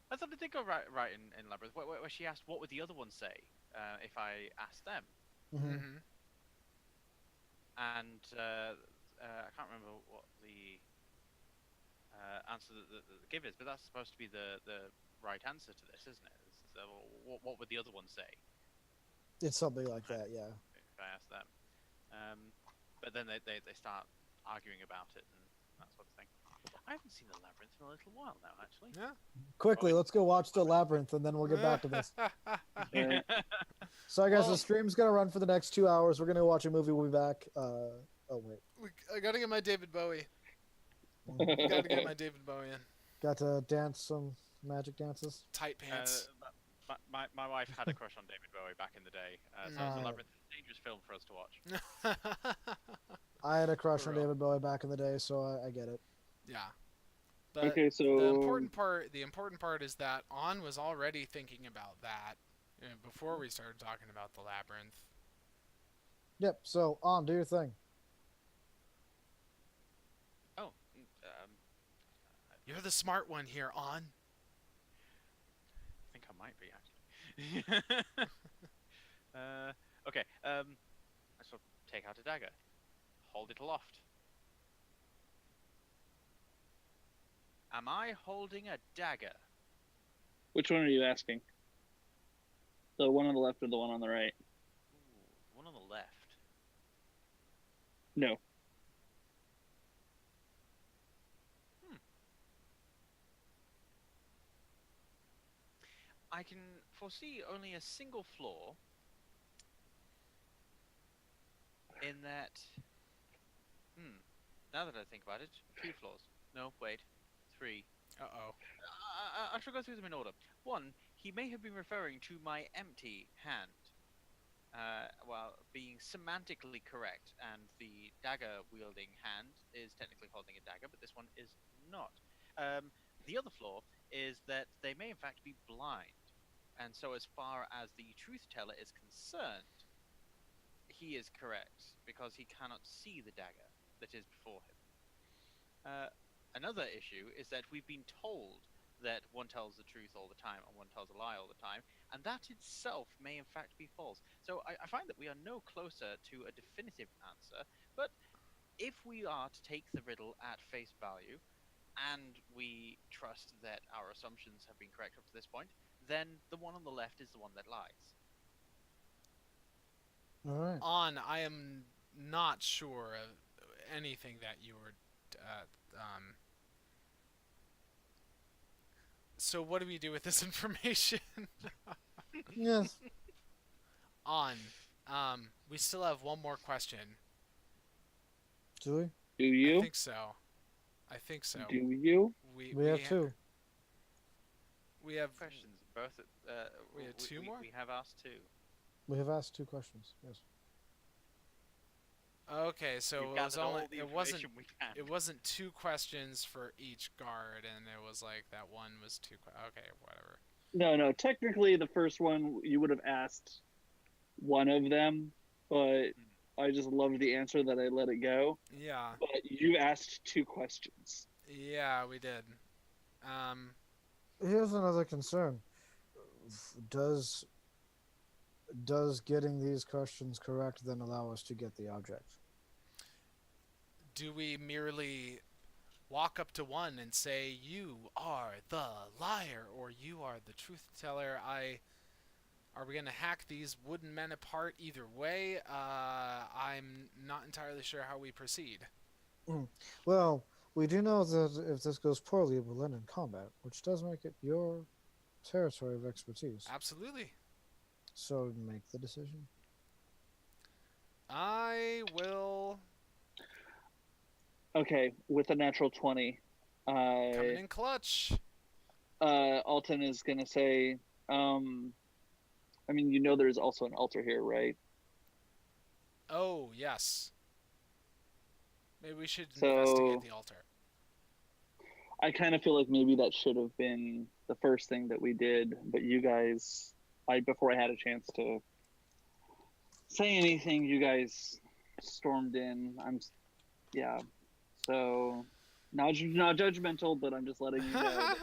I thought it did go right in labyrinth, where she asked, "What would the other ones say if I asked them?" Mm-hmm. And I can't remember what the answer that the give is, but that's supposed to be the right answer to this, isn't it? So, what would the other one say? It's something like that, yeah. If I ask them, but then they start arguing about it and that sort of thing. I haven't seen the labyrinth in a little while now, actually. Yeah. Quickly, let's go watch the labyrinth, and then we'll get back to this. So I guess the stream's gonna run for the next 2 hours. We're gonna watch a movie. We'll be back. Oh wait. I gotta get my David Bowie. Gotta get my David Bowie in. Got to dance some magic dances. Tight pants. My wife had a crush on David Bowie back in the day, so the labyrinth is a dangerous film for us to watch. I had a crush on David Bowie back in the day, so I get it. Yeah. But Okay, so the important part is that Onn was already thinking about that before we started talking about the labyrinth. Yep. So on, do your thing. Oh, You're the smart one here, Onn. I think I might be actually. Okay. I shall take out a dagger. Hold it aloft. Am I holding a dagger? Which one are you asking? The one on the left or the one on the right? Ooh, the one on the left. No. I can foresee only a single flaw in that. Now that I think about it, 2 flaws. No, wait, 3. Uh-oh. I shall go through them in order. 1, he may have been referring to my empty hand, while being semantically correct, and the dagger-wielding hand is technically holding a dagger, but this one is not. The other flaw is that they may in fact be blind, and so as far as the truth-teller is concerned, he is correct, because he cannot see the dagger that is before him. Another issue is that we've been told that one tells the truth all the time and one tells a lie all the time, and that itself may in fact be false. So I find that we are no closer to a definitive answer, but if we are to take the riddle at face value, and we trust that our assumptions have been correct up to this point, then the one on the left is the one that lies. All right. On, I am not sure of anything that you were. So what do we do with this information? Yes. On, we still have one more question. Do we? Do you? I think so. I think so. Do you? We have 2. We have Questions. Both. We had 2 more? We have asked 2. We have asked 2 questions. Yes. Okay, so We've it was gathered all only the it wasn't information we can. it wasn't 2 questions for each guard, and it was like that one was 2. Okay, whatever. No. Technically, the first one you would have asked one of them, but I just loved the answer that I let it go. Yeah, But you asked 2 questions. yeah, we did. Here's another concern. Does getting these questions correct then allow us to get the object? Do we merely walk up to one and say, "You are the liar," or "You are the truth teller"? Are we gonna hack these wooden men apart either way? I'm not entirely sure how we proceed. Well, we do know that if this goes poorly, it will end in combat, which does make it your territory of expertise. Absolutely. So make the decision. I will. Okay, with a natural 20, Coming in clutch. Alton is going to say, I mean, there's also an altar here, right? Oh, yes. Maybe we should So- investigate the altar. I kind of feel like maybe that should have been the first thing that we did, but you guys, before I had a chance to say anything, you guys stormed in. Yeah. So, not judgmental, but I'm just letting you know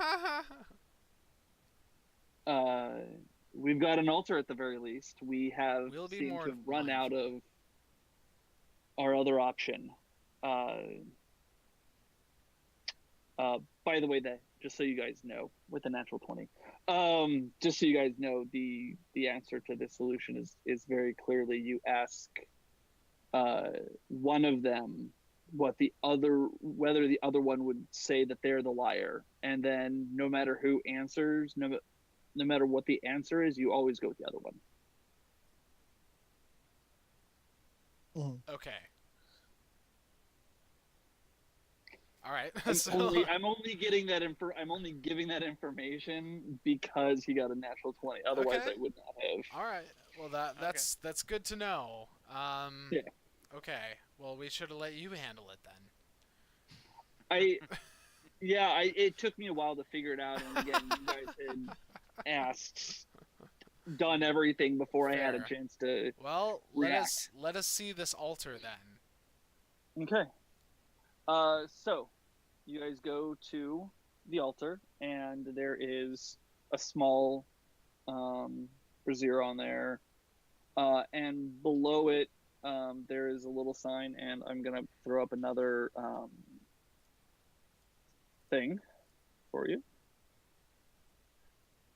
that, we've got an altar at the very least. We have We'll be seemed more to have run out mindful. of our other option. By the way, just so you guys know, with a natural 20, just so you guys know, the answer to this solution is very clearly you ask one of them whether the other one would say that they're the liar, and then no matter who answers, no matter what the answer is, you always go with the other one. Okay. All right. I'm only giving that information because he got a natural 20. Otherwise, Okay. I would not have. All right. Well, that's good to know. Yeah. Okay. Well, we should have let you handle it then. It took me a while to figure it out, and again, you guys had done everything before I had a Fair. chance to. Well, React. let us see this altar then. Okay. So, you guys go to the altar, and there is a small brazier on there. And below it, there is a little sign, and I'm gonna throw up another thing for you,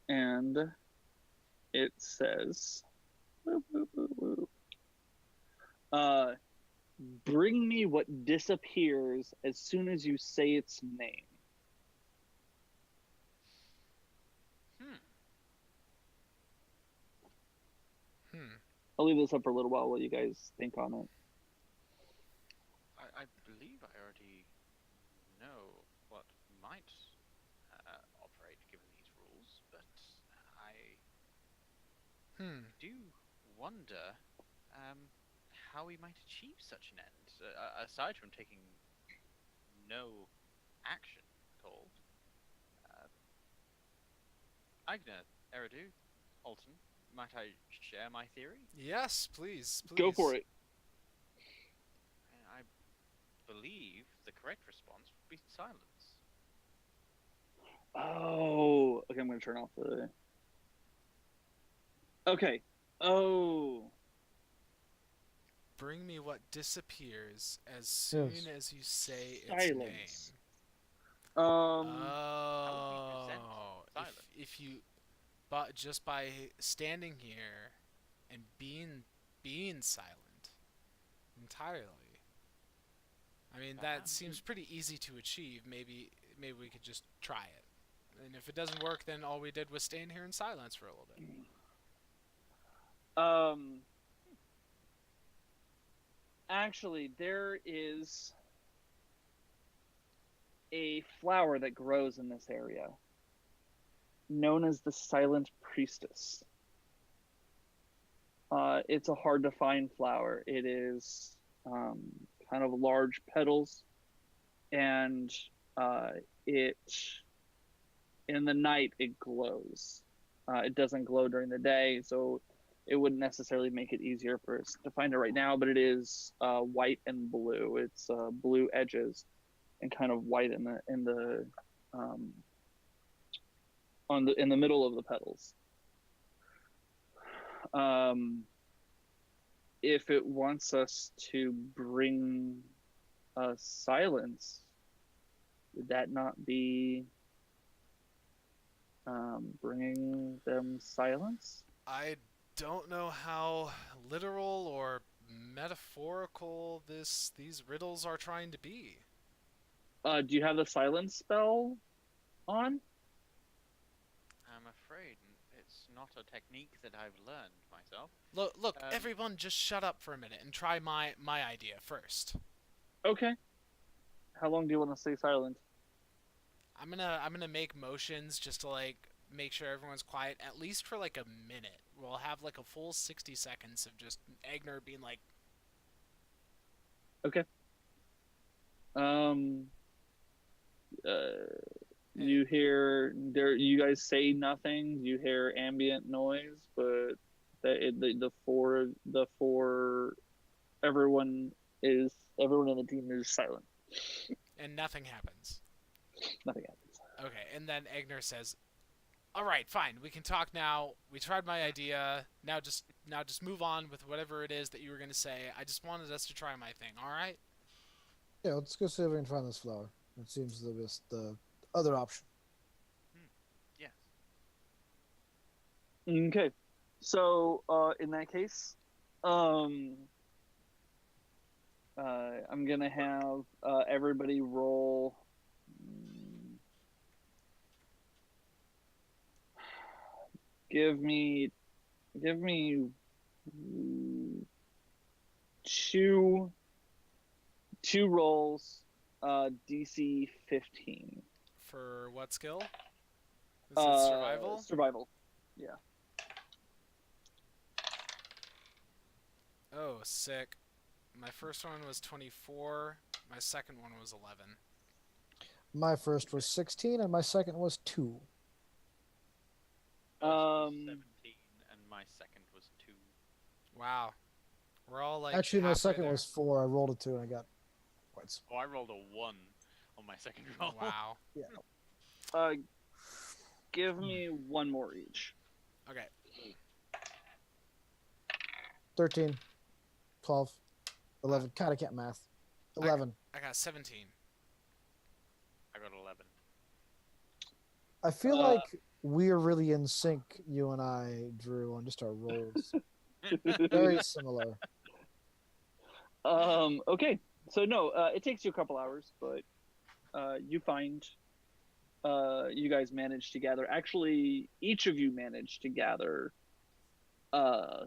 and it says, "Bring me what disappears as soon as you say its name." I'll leave this up for a little while you guys think on it. I believe I already know what might operate given these rules, but I do wonder how we might achieve such an end, aside from taking no action at all. Eigner, Eridu, Alton, might I share my theory? Yes, please, please. Go for it. I believe the correct response would be silence. Oh, okay. I'm gonna turn off the. Okay. Oh. Bring me what disappears as soon as you say its Silence. name. How would we present silence? If you, but just by standing here and being silent entirely. I mean, that seems pretty easy to achieve. Maybe we could just try it. And if it doesn't work, then all we did was stand here in silence for a little bit. Actually, there is a flower that grows in this area known as the Silent Priestess. It's a hard to find flower. It is kind of large petals, and it in the night it glows. It doesn't glow during the day, so it wouldn't necessarily make it easier for us to find it right now, but it is white and blue. It's blue edges and kind of white in the middle of the petals. If it wants us to bring silence, would that not be bringing them silence? I don't know how literal or metaphorical these riddles are trying to be. Do you have the silence spell on? I'm afraid it's not a technique that I've learned myself. Look, everyone, just shut up for a minute and try my idea first. Okay. How long do you want to stay silent? I'm gonna make motions just to like make sure everyone's quiet at least for like a minute. We'll have like a full 60 seconds of just Eigner being like. Okay. You hear there. You guys say nothing. You hear ambient noise, but the four everyone in the team is silent. And nothing happens. Nothing happens. Okay, and then Eigner says, "All right, fine. We can talk now. We tried my idea. Now just move on with whatever it is that you were gonna say. I just wanted us to try my thing. All right." Yeah, let's go see if we can find this flower. It seems the other option. Yes. Okay. So in that case, I'm gonna have everybody roll. Give me two rolls, DC 15. For what skill? Is it survival? Survival. Yeah. Oh, sick. My first one was 24. My second one was 11. My first was 16, and my second was 2. 17, and my second was 2. Wow. We're all like. Actually, my halfway second there. was 4. I rolled a 2, and I got points. Oh, I rolled a 1 on my second roll. Wow. Yeah. Give me one more each. Okay. 13, 12, 11. God, I can't math. 11. I got 17. I got 11. I feel like we're really in sync, you and I, Drew, on just our roles. Very similar. Okay, so no, it takes you a couple hours, but you find you guys managed to gather. Actually, each of you managed to gather a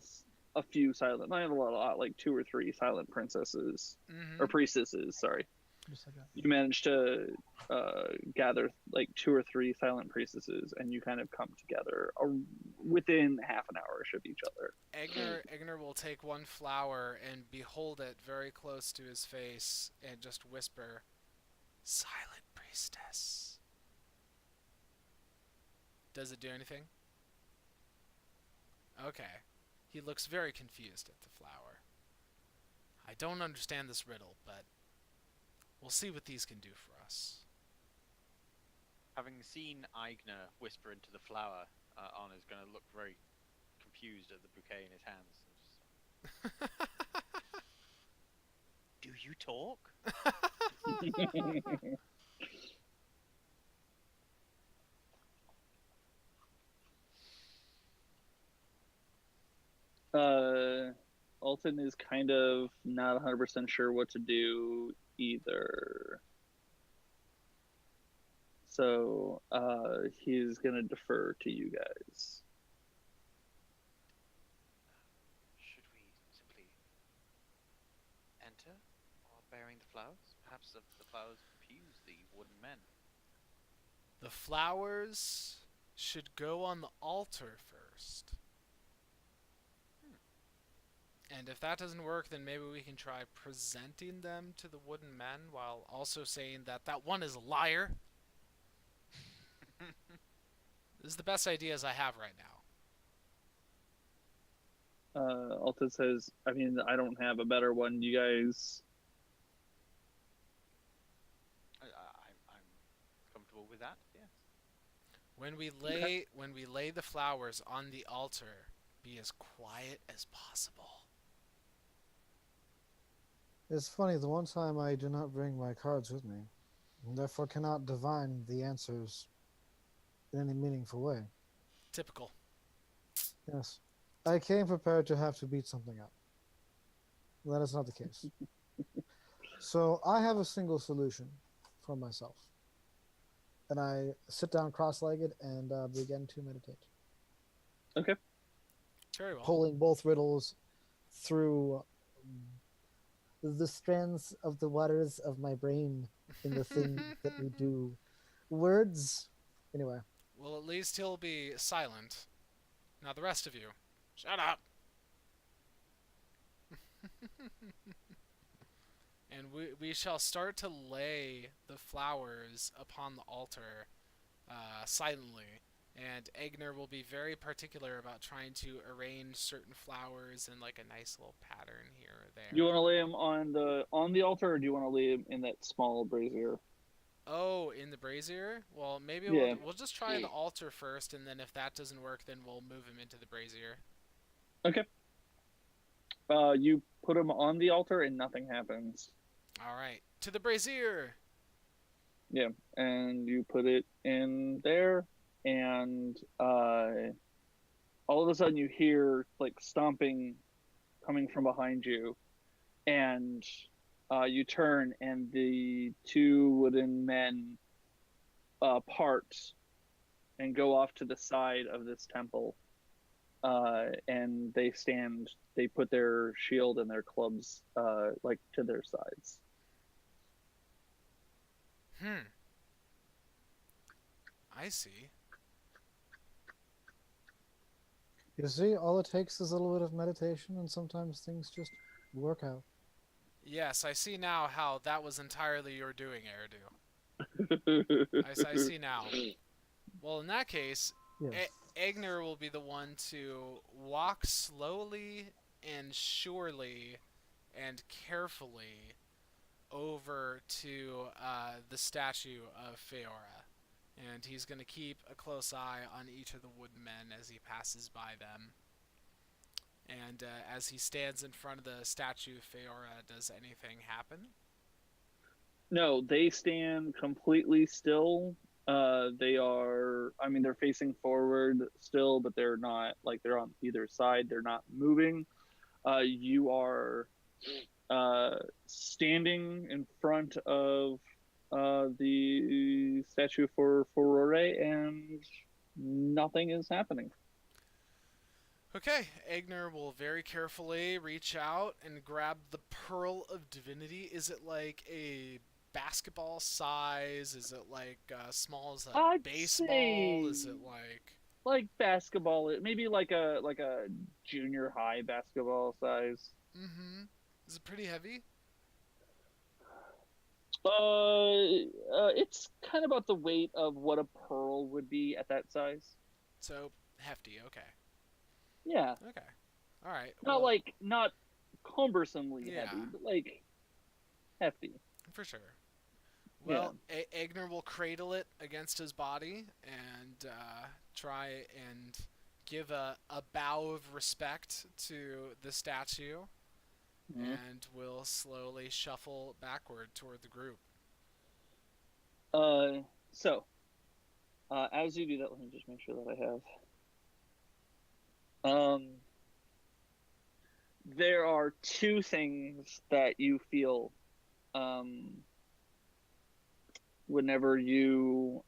few silent, not a lot, like 2 or 3 silent princesses or priestesses. Sorry, Just like that. you managed to gather like 2 or 3 silent priestesses, and you kind of come together within half an hour of each other. Eigner will take one flower and behold it very close to his face and just whisper, "Silent priestess." Does it do anything? Okay. He looks very confused at the flower. I don't understand this riddle, but we'll see what these can do for us. Having seen Eigner whisper into the flower, Onn is going to look very confused at the bouquet in his hands. And just, do you talk? Alton is kind of not 100% sure what to do either. So he's going to defer to you guys. Should we simply enter while bearing the flowers? Perhaps the flowers confuse the wooden men. The flowers should go on the altar first. And if that doesn't work, then maybe we can try presenting them to the wooden men while also saying that that one is a liar. This is the best ideas I have right now. Alton says, I mean, I don't have a better one. You guys... I'm comfortable with that, yes. When we lay the flowers on the altar, be as quiet as possible. It's funny, the one time I do not bring my cards with me, and therefore cannot divine the answers in any meaningful way. Typical. Yes. I came prepared to have to beat something up. That is not the case. So I have a single solution for myself. And I sit down cross-legged and begin to meditate. Okay. Very well. Pulling both riddles through the strands of the waters of my brain in the thing that we do. Words. Anyway. Well, at least he'll be silent. Now the rest of you, shut up. And we shall start to lay the flowers upon the altar silently. And Eigner will be very particular about trying to arrange certain flowers in like a nice little pattern here or there. You want to lay them on the altar, or do you want to lay them in that small brazier? Oh, in the brazier? Well, maybe Yeah. we'll just try the altar first, and then if that doesn't work, then we'll move him into the brazier. Okay. You put them on the altar and nothing happens. All right, to the brazier. Yeah, and you put it in there, and all of a sudden you hear like stomping coming from behind you, and you turn, and the 2 wooden men part and go off to the side of this temple, and they put their shield and their clubs like to their sides. I see. You see, all it takes is a little bit of meditation, and sometimes things just work out. Yes, I see now how that was entirely your doing, Eridu. I see now. Well, in that case, Yes. Eigner will be the one to walk slowly and surely and carefully over to the statue of Feora. And he's going to keep a close eye on each of the woodmen as he passes by them. And as he stands in front of the statue of Feora, does anything happen? No, they stand completely still. They are, I mean, they're facing forward still, but they're not, like, they're on either side. They're not moving. You are standing in front of the statue for Hooray, and nothing is happening. Okay, Eigner will very carefully reach out and grab the Pearl of Divinity. Is it like a basketball size? Is it like small as a I'd baseball? say Is it like basketball, maybe like a junior high basketball size. mm-hmm. Is it pretty heavy? It's kind of about the weight of what a pearl would be at that size. So hefty. Okay. Yeah, Okay. All right. not cumbersomely Yeah. heavy, but like hefty. For sure. Well, Eigner will cradle it against his body and try and give a bow of respect to the statue, Mhm. and will slowly shuffle backward toward the group. So as you do that, let me just make sure that I have. There are two things that you feel whenever you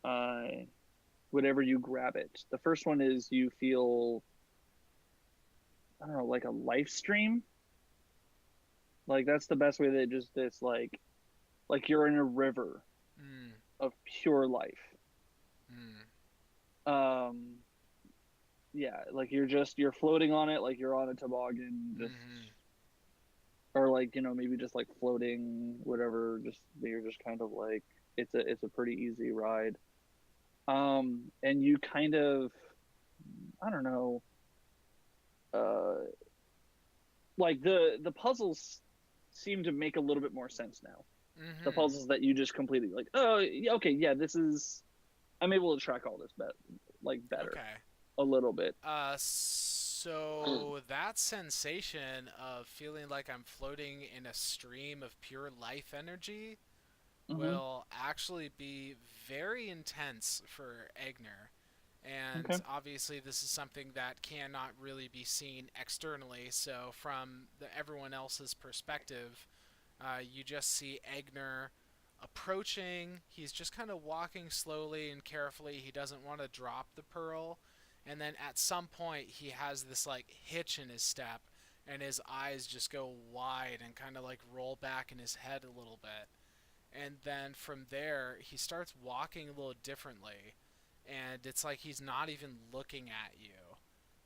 grab it. The first one is you feel, I don't know, like a life stream. Like that's the best way that just this like you're in a river Mm, of pure life. mm, Yeah, like you're floating on it, like you're on a toboggan, just mm-hmm. or like, maybe just like floating, whatever. Just you're just kind of like it's a pretty easy ride. And you kind of, I don't know, like the puzzles seem to make a little bit more sense now. Mm-hmm. The puzzles that you just completely like, oh, yeah, okay, yeah, I'm able to track all this better Okay. a little bit. So that sensation of feeling like I'm floating in a stream of pure life energy Mm-hmm. will actually be very intense for Eigner. And Okay. obviously, this is something that cannot really be seen externally. So, from everyone else's perspective, you just see Eigner approaching. He's just kind of walking slowly and carefully. He doesn't want to drop the pearl. And then at some point, he has this like hitch in his step, and his eyes just go wide and kind of like roll back in his head a little bit. And then from there, he starts walking a little differently. And it's like he's not even looking at you.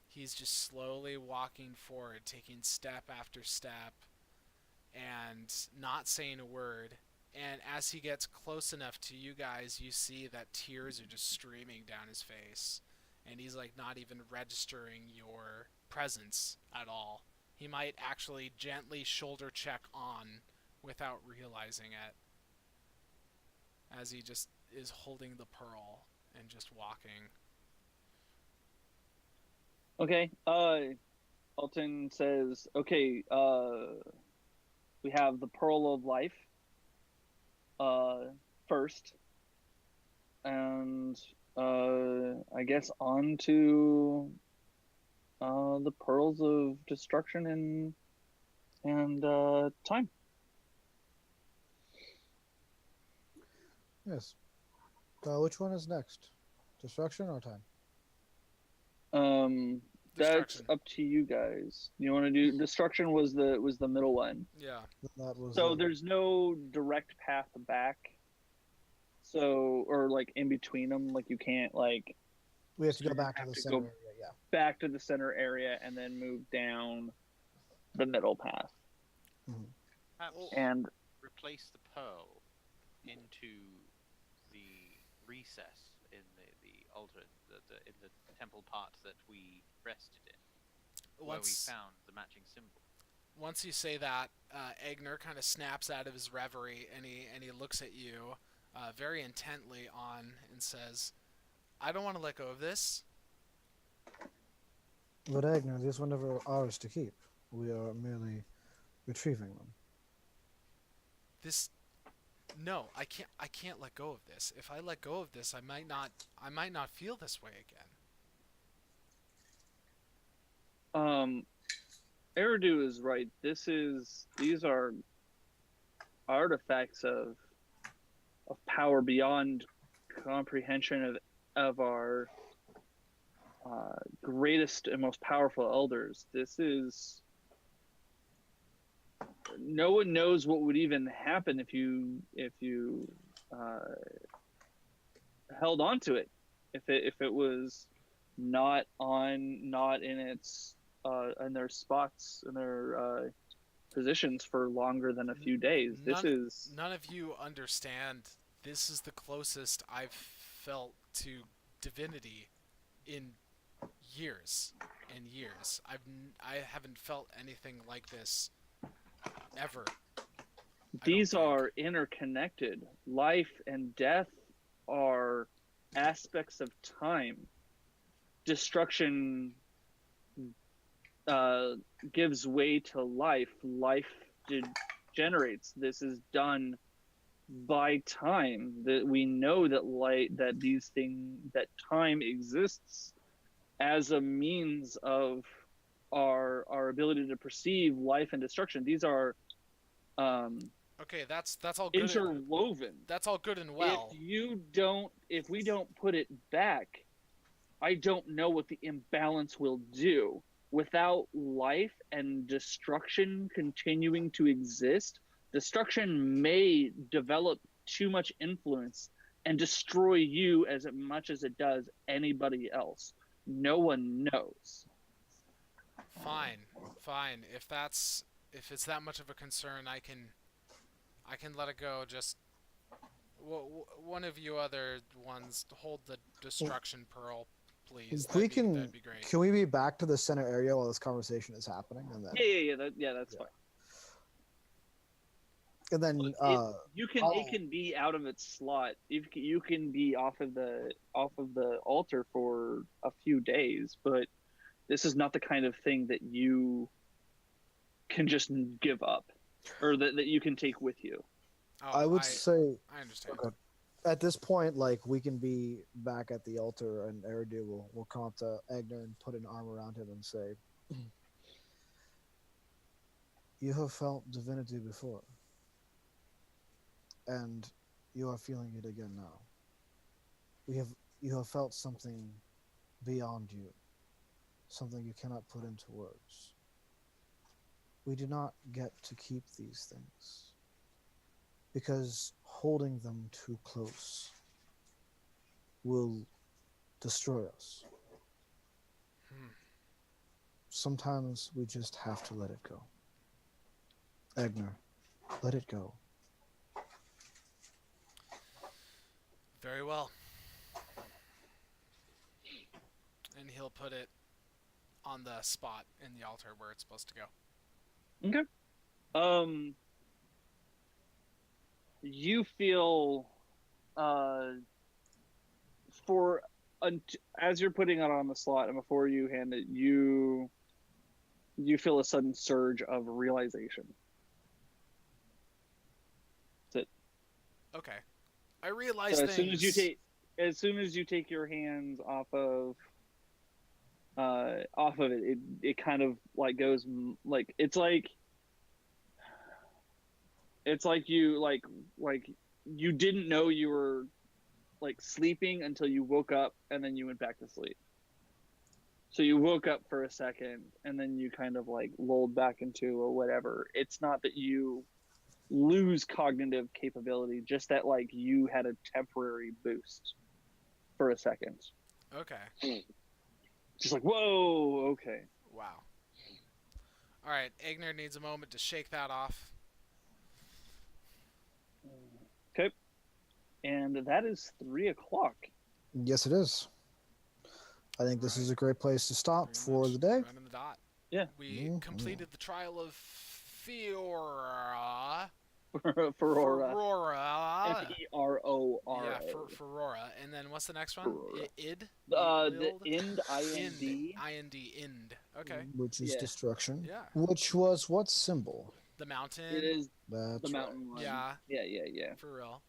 He's just slowly walking forward, taking step after step, and not saying a word. And as he gets close enough to you guys, you see that tears are just streaming down his face. And he's like not even registering your presence at all. He might actually gently shoulder check on without realizing it, as he just is holding the pearl and just walking. Okay. Alton says, okay, we have the Pearl of Life first, and I guess on to the Pearls of Destruction and Time. Yes. Which one is next? Destruction or time? That's Destruction. up to you guys. You want to do Destruction was the middle one. Yeah. That was So there's no direct path back. So, or like in between them, like you can't like we have to go you back to have the to center go- area. Yeah. back to the center area and then move down the middle path. Perhaps And replace the pearl into the recess in the altar, in the temple part that we rested in, where we found the matching symbol. Once you say that, Eigner kind of snaps out of his reverie, and he looks at you very intently on and says, "I don't want to let go of this." But Eigner, these were never ours to keep. We are merely retrieving them. This No, I can't let go of this. If I let go of this, I might not feel this way again. Eridu is right. These are artifacts of power beyond comprehension of our greatest and most powerful elders. No one knows what would even happen if you held on to it. If it was not in its in their spots in their positions for longer than a few days. None of you understand. This is the closest I've felt to divinity in years and years. I haven't felt anything like this ever. These are interconnected. Life and death are aspects of time. Destruction gives way to life. Life degenerates. This is done by time. That we know that time exists as a means of our ability to perceive life and destruction. These are okay. That's all good. Interwoven. That's all good and well. If we don't put it back, I don't know what the imbalance will do. Without life and destruction continuing to exist, destruction may develop too much influence and destroy you as much as it does anybody else. No one knows. Fine. If it's that much of a concern, I can let it go. Just one of you other ones hold the destruction pearl, please. That'd be great. Can we be back to the center area while this conversation is happening? And then That's fine. And then it can be out of its slot. You can be off of the altar for a few days, but this is not the kind of thing that you can just give up, or that you can take with you. Oh, I would say I understand. Okay. At this point, like, we can be back at the altar, and Eridu will come up to Eigner and put an arm around him and say, "You have felt divinity before, and you are feeling it again now. You have felt something beyond you, something you cannot put into words. We do not get to keep these things, because holding them too close will destroy us. Sometimes we just have to let it go. Eigner, let it go." Very well. And he'll put it on the spot in the altar where it's supposed to go. Okay. You feel as you're putting it on the slot and before you hand it, you feel a sudden surge of realization. That's it. Okay. I realize So things. as soon as you take your hands off of it, it kind of like goes like it's like you didn't know you were like sleeping until you woke up, and then you went back to sleep. So you woke up for a second, and then you kind of like lulled back into or whatever. It's not that you lose cognitive capability, just that like you had a temporary boost for a second. Okay. Just like, whoa, okay. Wow. All right, Eigner needs a moment to shake that off. Okay. And that is 3:00. Yes, it is. I think this is a great place to stop for the day. Right on the dot. Yeah. We completed the trial of Fiora. Ferora. Ferora. Ferora. Yeah, Ferora. And then what's the next one? Ferora. Id? The Ind, IND. IND. Ind. Okay. Which is Yeah. destruction. Yeah. Which was what symbol? The mountain. It is That's the right. mountain one. Yeah. Yeah. For real.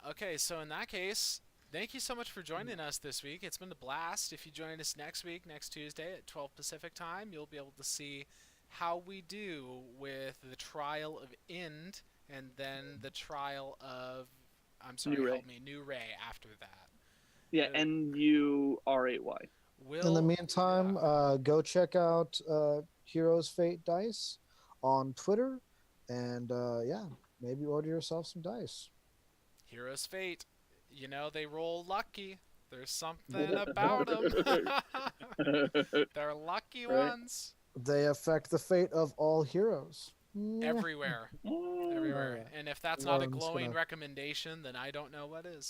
Okay, so in that case, thank you so much for joining us this week. It's been a blast. If you join us next week, next Tuesday at 12 Pacific time, you'll be able to see how we do with the trial of Ind and then the trial of, I'm sorry, New Ray. help me, New Ray after that. Yeah, NUR8Y. Will, In the meantime, yeah. go check out Heroes Fate Dice on Twitter, and maybe order yourself some dice. Heroes Fate, you know, they roll lucky. There's something about them. They're lucky Right. ones. They affect the fate of all heroes. Everywhere. Everywhere. Yeah. And if that's not a Lauren's glowing gonna- recommendation, then I don't know what is.